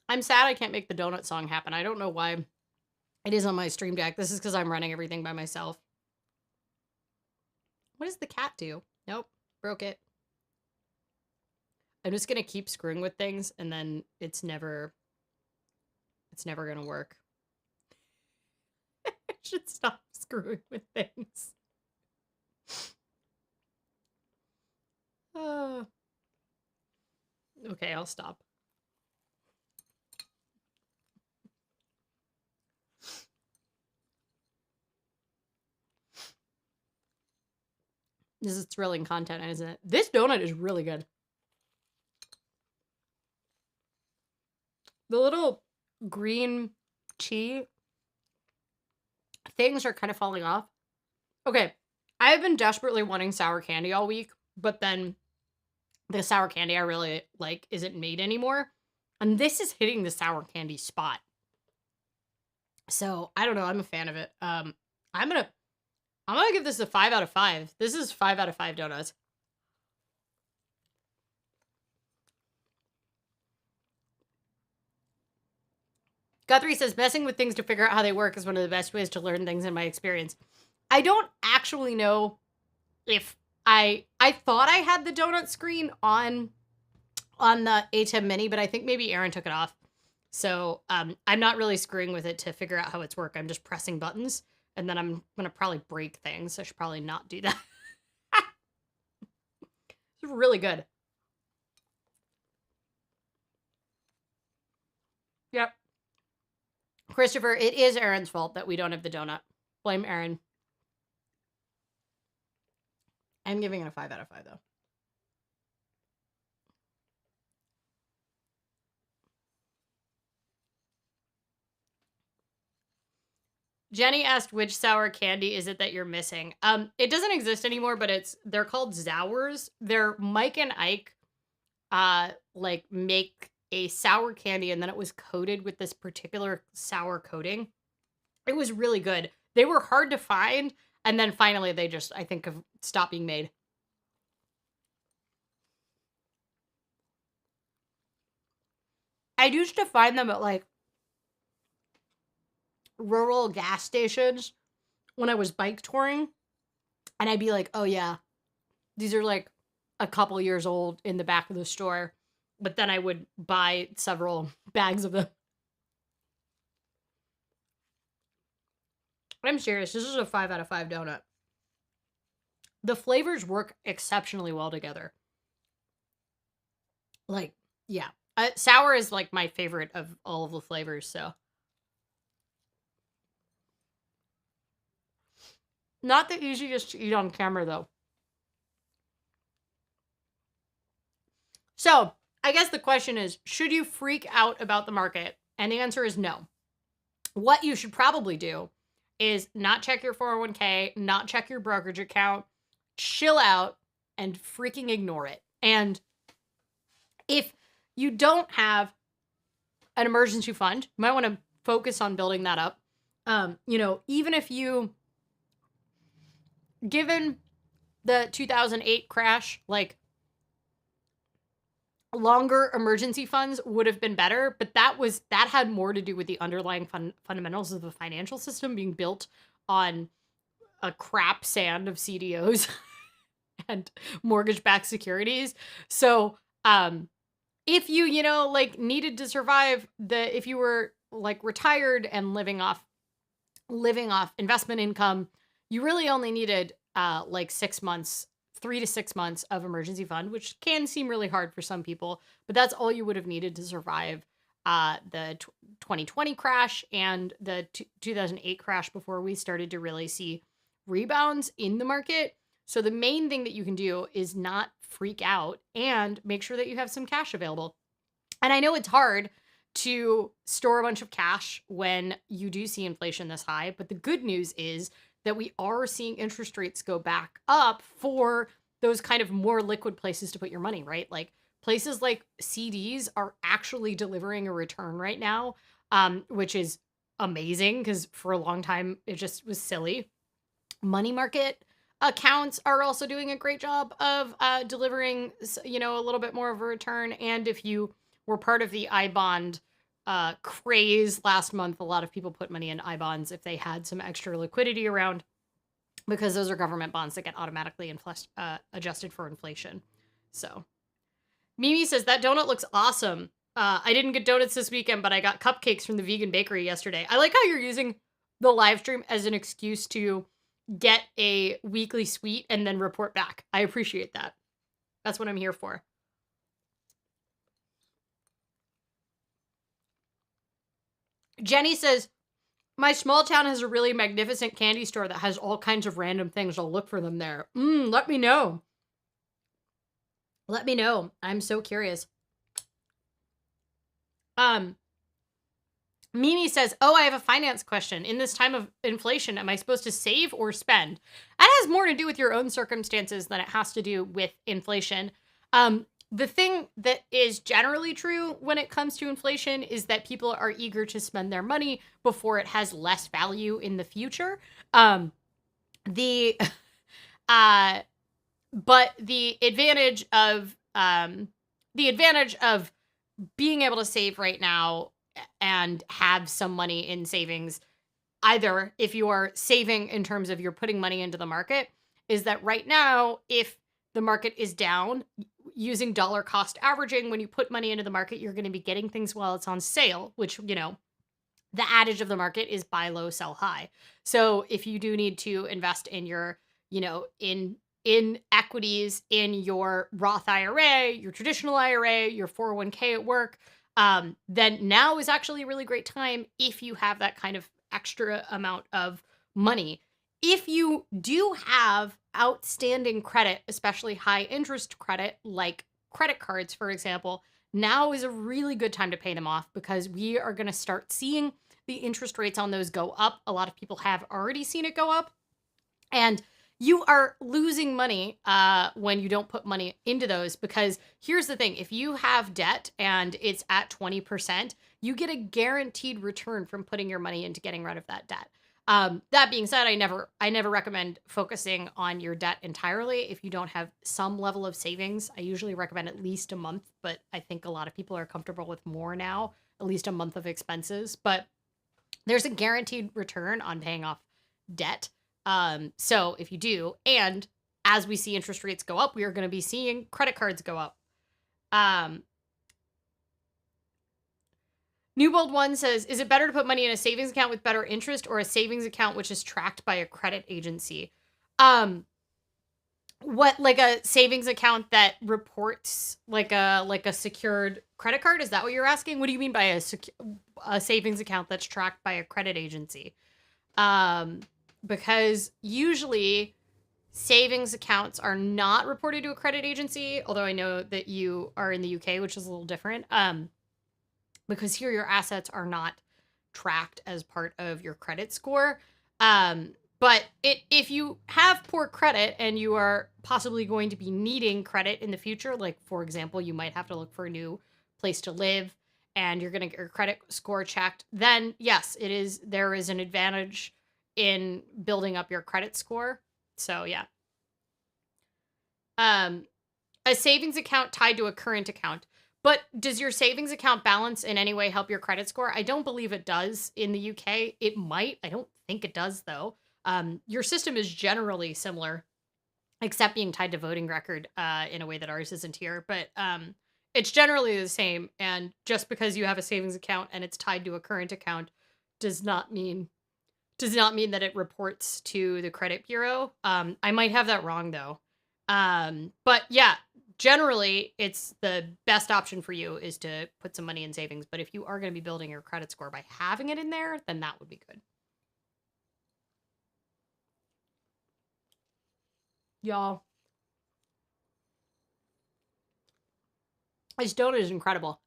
I'm sad I can't make the donut song happen. I don't know why it is on my stream deck. This is because I'm running everything by myself. What does the cat do? Nope, broke it. I'm just gonna keep screwing with things, and then it's never gonna work. I should stop screwing with things. Okay, I'll stop. This is thrilling content, isn't it? This donut is really good. The little green tea things are kind of falling off. Okay, I've been desperately wanting sour candy all week, but then the sour candy I really like isn't made anymore. And this is hitting the sour candy spot. So, I don't know. I'm a fan of it. I'm gonna give this a 5 out of 5. This is 5 out of 5 donuts. Guthrie says, messing with things to figure out how they work is one of the best ways to learn things in my experience. I don't actually know if I thought I had the donut screen on the ATEM Mini, but I think maybe Aaron took it off. So I'm not really screwing with it to figure out how it's work. I'm just pressing buttons, and then I'm going to probably break things. I should probably not do that. It's really good. Yep. Christopher, it is Aaron's fault that we don't have the donut. Blame Aaron. I'm giving it a 5 out of 5, though. Jenny asked, which sour candy is it that you're missing? It doesn't exist anymore, but they're called Zours. They're Mike and Ike, like make a sour candy, and then it was coated with this particular sour coating. It was really good. They were hard to find, and then finally they just, I think, have stopped being made. I used to find them at, like, rural gas stations when I was bike touring, and I'd be like, oh yeah, these are like a couple years old in the back of the store, but then I would buy several bags of them. I'm serious, this is a 5 out of 5 donut. The flavors work exceptionally well together. Like, yeah. Sour is like my favorite of all of the flavors, so. Not the easiest to eat on camera, though. So, I guess the question is, should you freak out about the market? And the answer is no. What you should probably do is not check your 401k, not check your brokerage account, chill out, and freaking ignore it. And if you don't have an emergency fund, you might want to focus on building that up. Even if you, given the 2008 crash, like, longer emergency funds would have been better, but that had more to do with the underlying fundamentals of the financial system being built on a crap sand of CDOs and mortgage-backed securities. So, if you, needed to survive, if you were like retired and living off investment income, you really only needed 6 months, 3 to 6 months of emergency fund, which can seem really hard for some people, but that's all you would have needed to survive the 2020 crash and the 2008 crash before we started to really see rebounds in the market. So the main thing that you can do is not freak out and make sure that you have some cash available. And I know it's hard to store a bunch of cash when you do see inflation this high, but the good news is that we are seeing interest rates go back up for those kind of more liquid places to put your money, right? Like places like CDs are actually delivering a return right now, which is amazing because for a long time it just was silly. Money market accounts are also doing a great job of delivering, a little bit more of a return. And if you were part of the iBond craze last month, a lot of people put money in iBonds if they had some extra liquidity around, because those are government bonds that get automatically adjusted for inflation. So Mimi says, that donut looks awesome. I didn't get donuts this weekend, but I got cupcakes from the vegan bakery yesterday. I like how you're using the live stream as an excuse to get a weekly sweet and then report back. I appreciate that. That's what I'm here for. Jenny says, my small town has a really magnificent candy store that has all kinds of random things. I'll look for them there. Let me know. Let me know. I'm so curious. Mimi says, oh, I have a finance question. In this time of inflation, am I supposed to save or spend? That has more to do with your own circumstances than it has to do with inflation. The thing that is generally true when it comes to inflation is that people are eager to spend their money before it has less value in the future. But the advantage of being able to save right now and have some money in savings, either if you are saving in terms of you're putting money into the market, is that right now, if the market is down, using dollar cost averaging, when you put money into the market, you're going to be getting things while it's on sale, which, the adage of the market is buy low, sell high. So if you do need to invest in your, in equities, in your Roth IRA, your traditional IRA, your 401k at work, then now is actually a really great time if you have that kind of extra amount of money. If you do have outstanding credit, especially high interest credit, like credit cards, for example, now is a really good time to pay them off because we are going to start seeing the interest rates on those go up. A lot of people have already seen it go up. And you are losing money when you don't put money into those, because here's the thing. If you have debt and it's at 20%, you get a guaranteed return from putting your money into getting rid of that debt. That being said, I never recommend focusing on your debt entirely. If you don't have some level of savings, I usually recommend at least a month, but I think a lot of people are comfortable with more now, at least a month of expenses. But there's a guaranteed return on paying off debt. So if you do, and as we see interest rates go up, we are going to be seeing credit cards go up. Newbold One says, is it better to put money in a savings account with better interest or a savings account which is tracked by a credit agency? What, like a savings account that reports like a secured credit card? Is that what you're asking? What do you mean by a savings account that's tracked by a credit agency? Because usually savings accounts are not reported to a credit agency, although I know that you are in the UK, which is a little different. Because here your assets are not tracked as part of your credit score. But if you have poor credit and you are possibly going to be needing credit in the future, like, for example, you might have to look for a new place to live and you're going to get your credit score checked, then yes, there is an advantage in building up your credit score. So yeah. A savings account tied to a current account. But does your savings account balance in any way help your credit score? I don't believe it does in the UK. It might. I don't think it does, though. Your system is generally similar, except being tied to voting record in a way that ours isn't here. But it's generally the same. And just because you have a savings account and it's tied to a current account does not mean that it reports to the credit bureau. I might have that wrong, though. But yeah, generally, it's the best option for you is to put some money in savings. But if you are going to be building your credit score by having it in there, then that would be good. Y'all, this donut is incredible.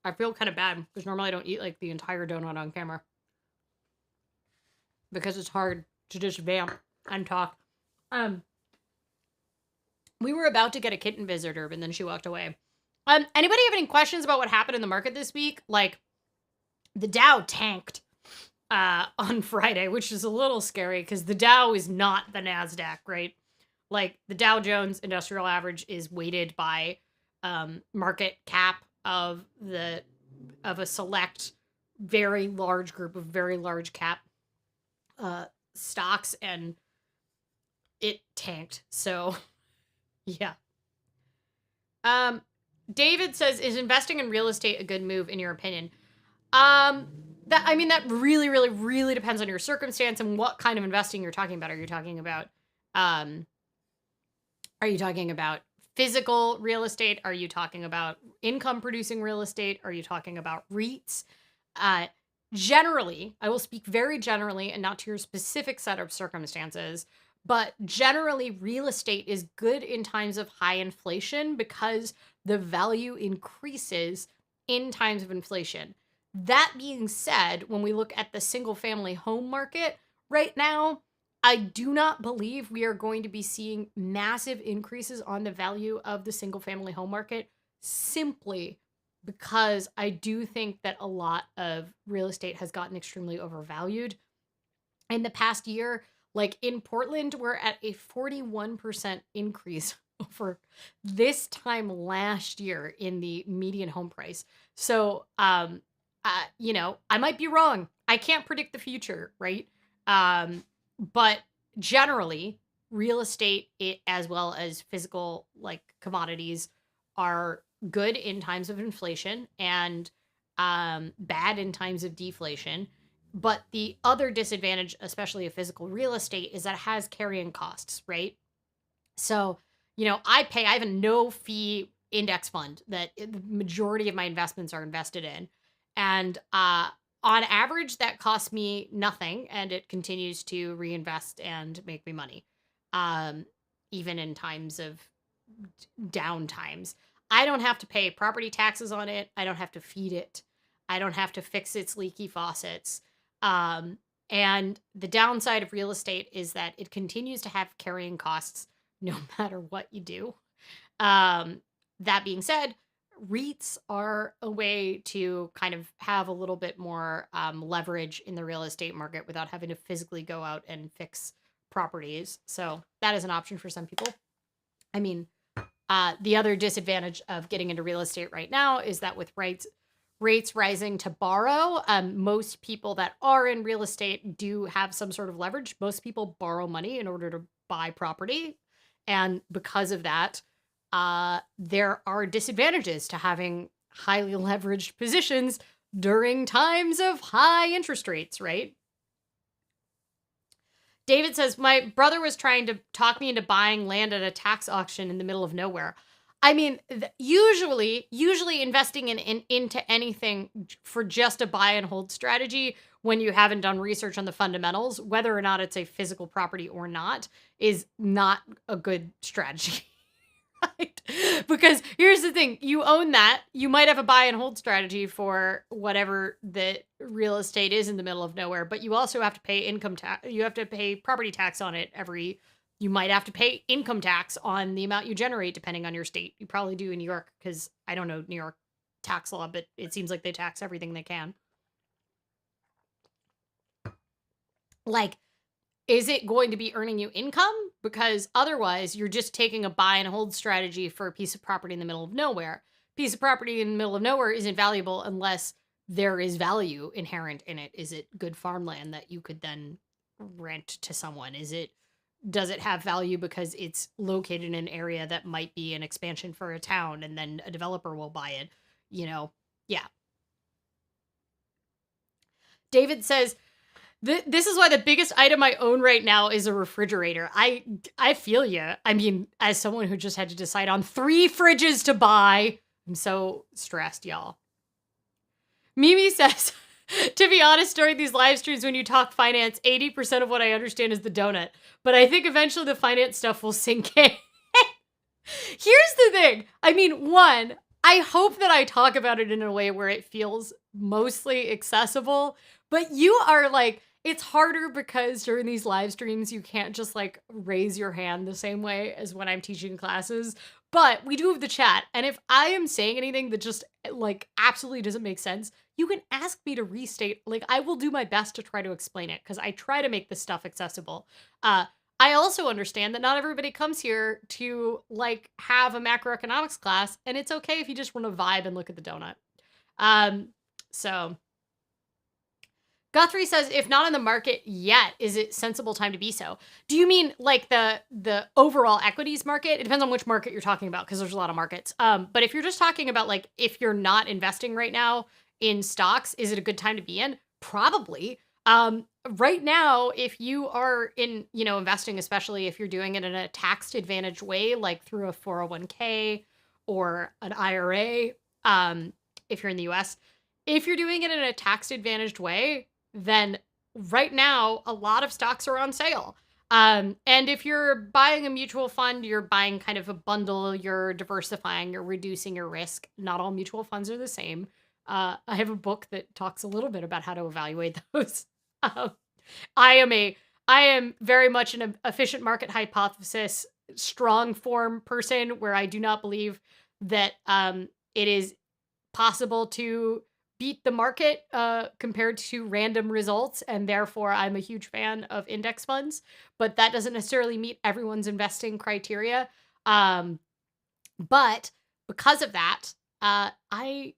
I feel kind of bad because normally I don't eat like the entire donut on camera because it's hard to just vamp and talk. We were about to get a kitten visitor, but then she walked away. Anybody have any questions about what happened in the market this week? Like, the Dow tanked on Friday, which is a little scary because the Dow is not the NASDAQ, right? Like, the Dow Jones Industrial Average is weighted by market cap of a select, very large group of very large cap stocks, and it tanked. So, yeah. David says, is investing in real estate a good move in your opinion? That really, really, really depends on your circumstance and what kind of investing you're talking about. Are you talking about physical real estate? Are you talking about income producing real estate? Are you talking about REITs? Generally, I will speak very generally and not to your specific set of circumstances, but generally real estate is good in times of high inflation because the value increases in times of inflation. That being said, when we look at the single family home market right now, I do not believe we are going to be seeing massive increases on the value of the single family home market simply because I do think that a lot of real estate has gotten extremely overvalued in the past year. Like in Portland, we're at a 41% increase over this time last year in the median home price. So, I might be wrong. I can't predict the future, right? But generally, real estate, as well as physical like commodities, are good in times of inflation and bad in times of deflation. But the other disadvantage, especially of physical real estate, is that it has carrying costs, right? So, I have a no fee index fund that the majority of my investments are invested in. And on average, that costs me nothing, and it continues to reinvest and make me money, um, even in times of down times. I don't have to pay property taxes on it. I don't have to feed it. I don't have to fix its leaky faucets. Um, and the downside of real estate is that it continues to have carrying costs no matter what you do. That being said, REITs are a way to kind of have a little bit more leverage in the real estate market without having to physically go out and fix properties. So that is an option for some people. I mean, the other disadvantage of getting into real estate right now is that with rates rising to borrow, most people that are in real estate do have some sort of leverage. Most people borrow money in order to buy property. And because of that, there are disadvantages to having highly leveraged positions during times of high interest rates, right? David says, my brother was trying to talk me into buying land at a tax auction in the middle of nowhere. I mean, usually investing into anything for just a buy and hold strategy when you haven't done research on the fundamentals, whether or not it's a physical property or not, is not a good strategy. Right? Because here's the thing, you own that. You might have a buy and hold strategy for whatever the real estate is in the middle of nowhere, but you also have to pay income tax. You have to pay property tax on it you might have to pay income tax on the amount you generate depending on your state. You probably do in New York because I don't know New York tax law, but it seems like they tax everything they can. Like, is it going to be earning you income? Because otherwise, you're just taking a buy and hold strategy for a piece of property in the middle of nowhere. Piece of property in the middle of nowhere isn't valuable unless there is value inherent in it. Is it good farmland that you could then rent to someone? Does it have value because it's located in an area that might be an expansion for a town and then a developer will buy it? Yeah. David says, this is why the biggest item I own right now is a refrigerator. I feel you. I mean, as someone who just had to decide on 3 fridges to buy, I'm so stressed, y'all. Mimi says, to be honest, during these live streams, when you talk finance, 80% of what I understand is the donut. But I think eventually the finance stuff will sink in. Here's the thing. I mean, one, I hope that I talk about it in a way where it feels mostly accessible. But you are like, it's harder because during these live streams, you can't just like raise your hand the same way as when I'm teaching classes. But we do have the chat. And if I am saying anything that just like absolutely doesn't make sense, you can ask me to restate. Like, I will do my best to try to explain it because I try to make this stuff accessible. I also understand that not everybody comes here to like have a macroeconomics class, and it's okay if you just want to vibe and look at the donut. So Guthrie says, if not on the market yet, is it sensible time to be so? Do you mean like the overall equities market? It depends on which market you're talking about because there's a lot of markets. But if you're just talking about like if you're not investing right now in stocks, is it a good time to be in? Probably. Right now, if you are in, investing, especially if you're doing it in a tax advantaged way, like through a 401k or an IRA, if you're in the US, if you're doing it in a tax advantaged way, then right now, a lot of stocks are on sale. And if you're buying a mutual fund, you're buying kind of a bundle, you're diversifying, you're reducing your risk. Not all mutual funds are the same. I have a book that talks a little bit about how to evaluate those. I am very much an efficient market hypothesis, strong form person where I do not believe that it is possible to beat the market compared to random results, and therefore I'm a huge fan of index funds, but that doesn't necessarily meet everyone's investing criteria. But because of that, I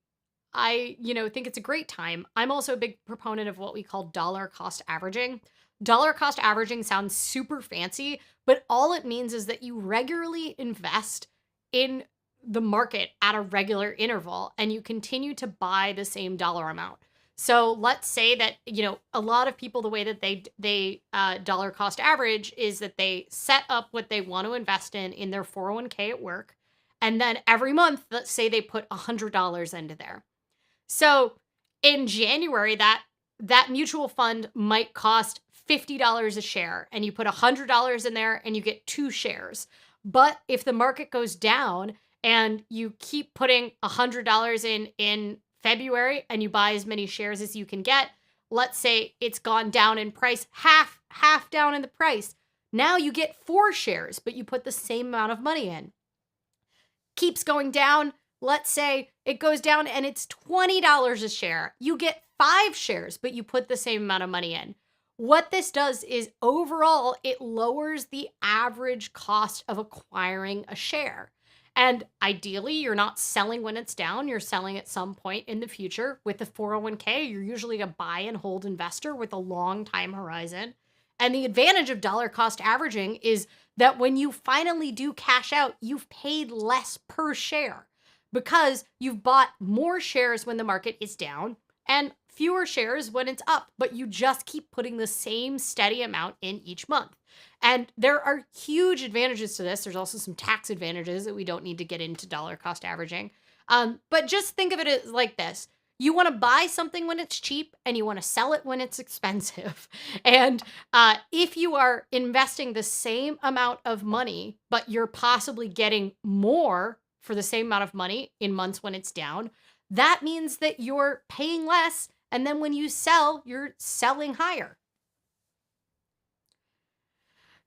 think it's a great time. I'm also a big proponent of what we call dollar cost averaging. Dollar cost averaging sounds super fancy, but all it means is that you regularly invest in the market at a regular interval and you continue to buy the same dollar amount. So let's say that, a lot of people, the way that they dollar cost average is that they set up what they want to invest in their 401k at work. And then every month, let's say they put $100 into there. So in January, that mutual fund might cost $50 a share, and you put $100 in there and you get 2 shares. But if the market goes down and you keep putting $100 in February and you buy as many shares as you can get, let's say it's gone down in price, half down in the price. Now you get 4 shares, but you put the same amount of money in. Keeps going down. Let's say it goes down and it's $20 a share. You get 5 shares, but you put the same amount of money in. What this does is overall, it lowers the average cost of acquiring a share. And ideally, you're not selling when it's down. You're selling at some point in the future. With the 401k, you're usually a buy and hold investor with a long time horizon. And the advantage of dollar cost averaging is that when you finally do cash out, you've paid less per share because you've bought more shares when the market is down and fewer shares when it's up, but you just keep putting the same steady amount in each month. And there are huge advantages to this. There's also some tax advantages that we don't need to get into dollar cost averaging. But just think of it as like this. You want to buy something when it's cheap and you want to sell it when it's expensive. And if you are investing the same amount of money, but you're possibly getting more for the same amount of money in months when it's down, that means that you're paying less. And then when you sell, you're selling higher.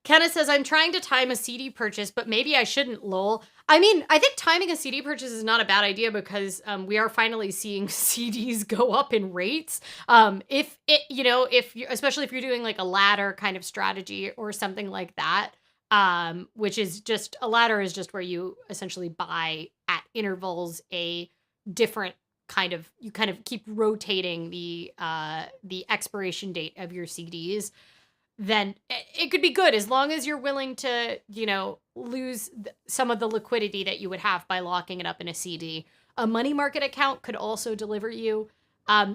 Kenneth says, I'm trying to time a CD purchase, but maybe I shouldn't, lol. I mean, I think timing a CD purchase is not a bad idea because we are finally seeing CDs go up in rates. Especially if you're doing like a ladder kind of strategy or something like that, which is just, a ladder is just where you essentially buy at intervals a different you kind of keep rotating the expiration date of your CDs. Then it could be good as long as you're willing to, lose some of the liquidity that you would have by locking it up in a CD. A money market account could also deliver you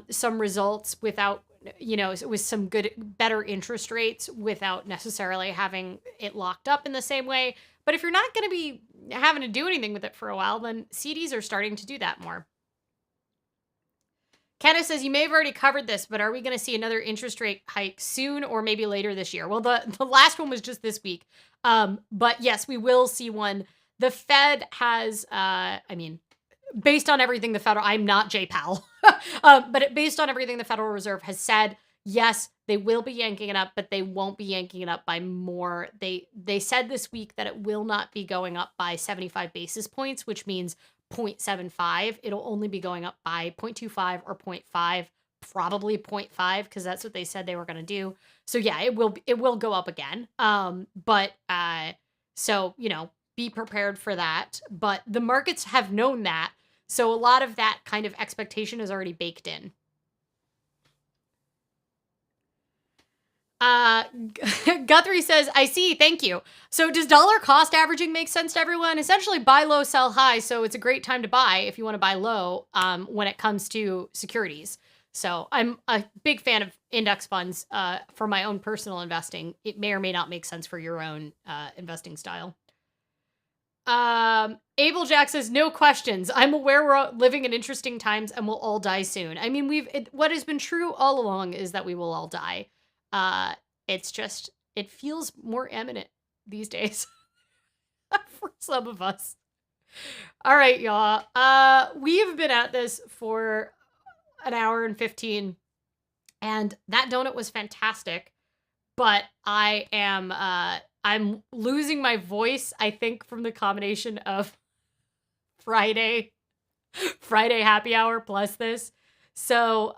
some results without, with some better interest rates without necessarily having it locked up in the same way. But if you're not going to be having to do anything with it for a while, then CDs are starting to do that more. Kenneth says, you may have already covered this, but are we going to see another interest rate hike soon or maybe later this year? Well, the last one was just this week. But yes, we will see one. The Fed has, based on everything I'm not Jay Powell, but based on everything the Federal Reserve has said, yes, they will be yanking it up, but they won't be yanking it up by more. They said this week that it will not be going up by 75 basis points, which means 0.75. It'll only be going up by 0.25 or 0.5, probably 0.5, because that's what they said they were going to do. So yeah, it will go up again. So, be prepared for that. But the markets have known that. So a lot of that kind of expectation is already baked in. Guthrie says, I see, thank you. So does dollar cost averaging make sense to everyone? Essentially buy low, sell high. So it's a great time to buy if you want to buy low when it comes to securities. So I'm a big fan of index funds for my own personal investing. It may or may not make sense for your own investing style. Abel Jack says, no questions. I'm aware we're living in interesting times and we'll all die soon. I mean, what has been true all along is that we will all die. It's just, it feels more imminent these days for some of us. All right, y'all. We have been at this for an hour and 15, and that donut was fantastic, but I'm losing my voice, I think, from the combination of Friday happy hour plus this. So,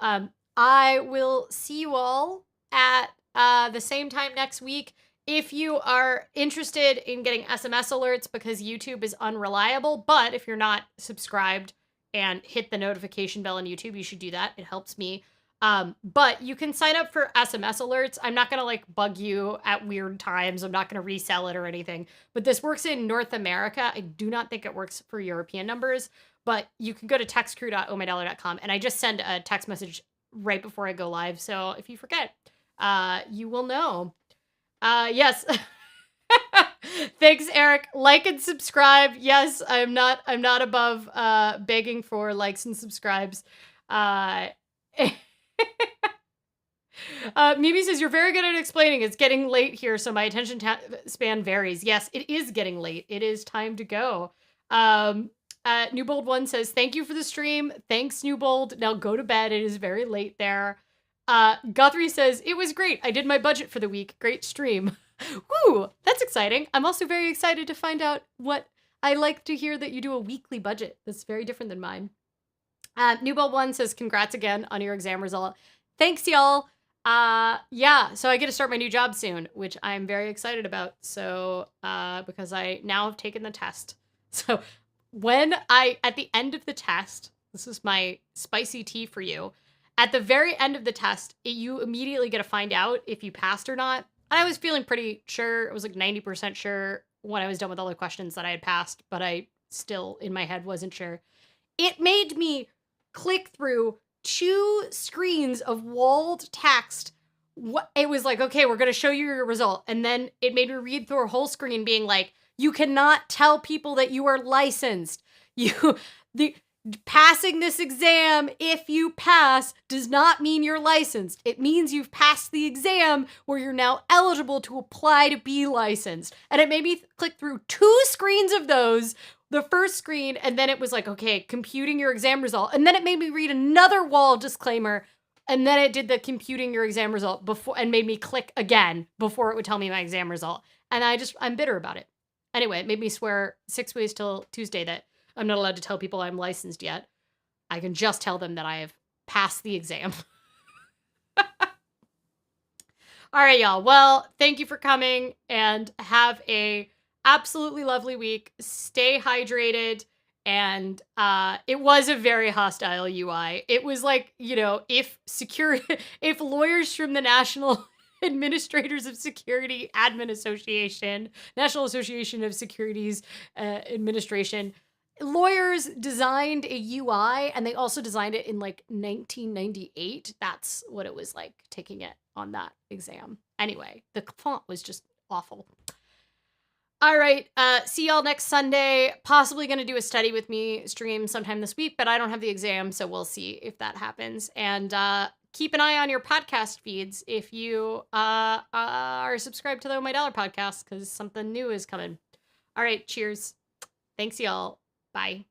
I will see you all at the same time next week. If you are interested in getting SMS alerts because YouTube is unreliable, but if you're not subscribed and hit the notification bell on YouTube, you should do that. It helps me. But you can sign up for SMS alerts. I'm not going to bug you at weird times. I'm not going to resell it or anything, but this works in North America. I do not think it works for European numbers, but you can go to textcrew.ohmydollar.com and I just send a text message right before I go live. So if you forget, you will know. Yes. Thanks, Eric. Like and subscribe. Yes, I'm not above begging for likes and subscribes. Mimi says, you're very good at explaining. It's getting late here, so my attention span varies. Yes, it is getting late. It is time to go. Newbold1 says, thank you for the stream. Thanks, Newbold. Now go to bed. It is very late there. Guthrie says, it was great. I did my budget for the week. Great stream. Woo, that's exciting. I'm also very excited to find out what I like to hear that you do a weekly budget. That's very different than mine. Newbold1 says, congrats again on your exam result. Thanks, y'all. Yeah, so I get to start my new job soon, which I'm very excited about. So, because I now have taken the test. So at the end of the test, this is my spicy tea for you. At the very end of the test, you immediately get to find out if you passed or not. I was feeling pretty sure. It was like 90% sure when I was done with all the questions that I had passed, but I still, in my head, wasn't sure. It made me click through 2 screens of walled text. It was like, okay, we're going to show you your result. And then it made me read through a whole screen being like, you cannot tell people that you are licensed. Passing this exam, if you pass, does not mean you're licensed. It means you've passed the exam where you're now eligible to apply to be licensed. And it made me click through 2 screens of those. The first screen, and then it was like, okay, computing your exam result. And then it made me read another wall disclaimer, and then it did the computing your exam result before and made me click again before it would tell me my exam result. And I'm bitter about it. Anyway, it made me swear 6 ways till Tuesday that I'm not allowed to tell people I'm licensed yet. I can just tell them that I have passed the exam. All right, y'all. Well, thank you for coming, and have a absolutely lovely week. Stay hydrated. And it was a very hostile UI. It was like, if lawyers from the National Administrators of Security Admin Association, National Association of Securities Administration, lawyers designed a UI, and they also designed it in like 1998. That's what it was like taking it on that exam. Anyway, the font was just awful. All right, see y'all next Sunday. Possibly going to do a study with me stream sometime this week, but I don't have the exam, so we'll see if that happens. And keep an eye on your podcast feeds if you are subscribed to the Oh My Dollar podcast, because something new is coming. All right, cheers. Thanks, y'all. Bye.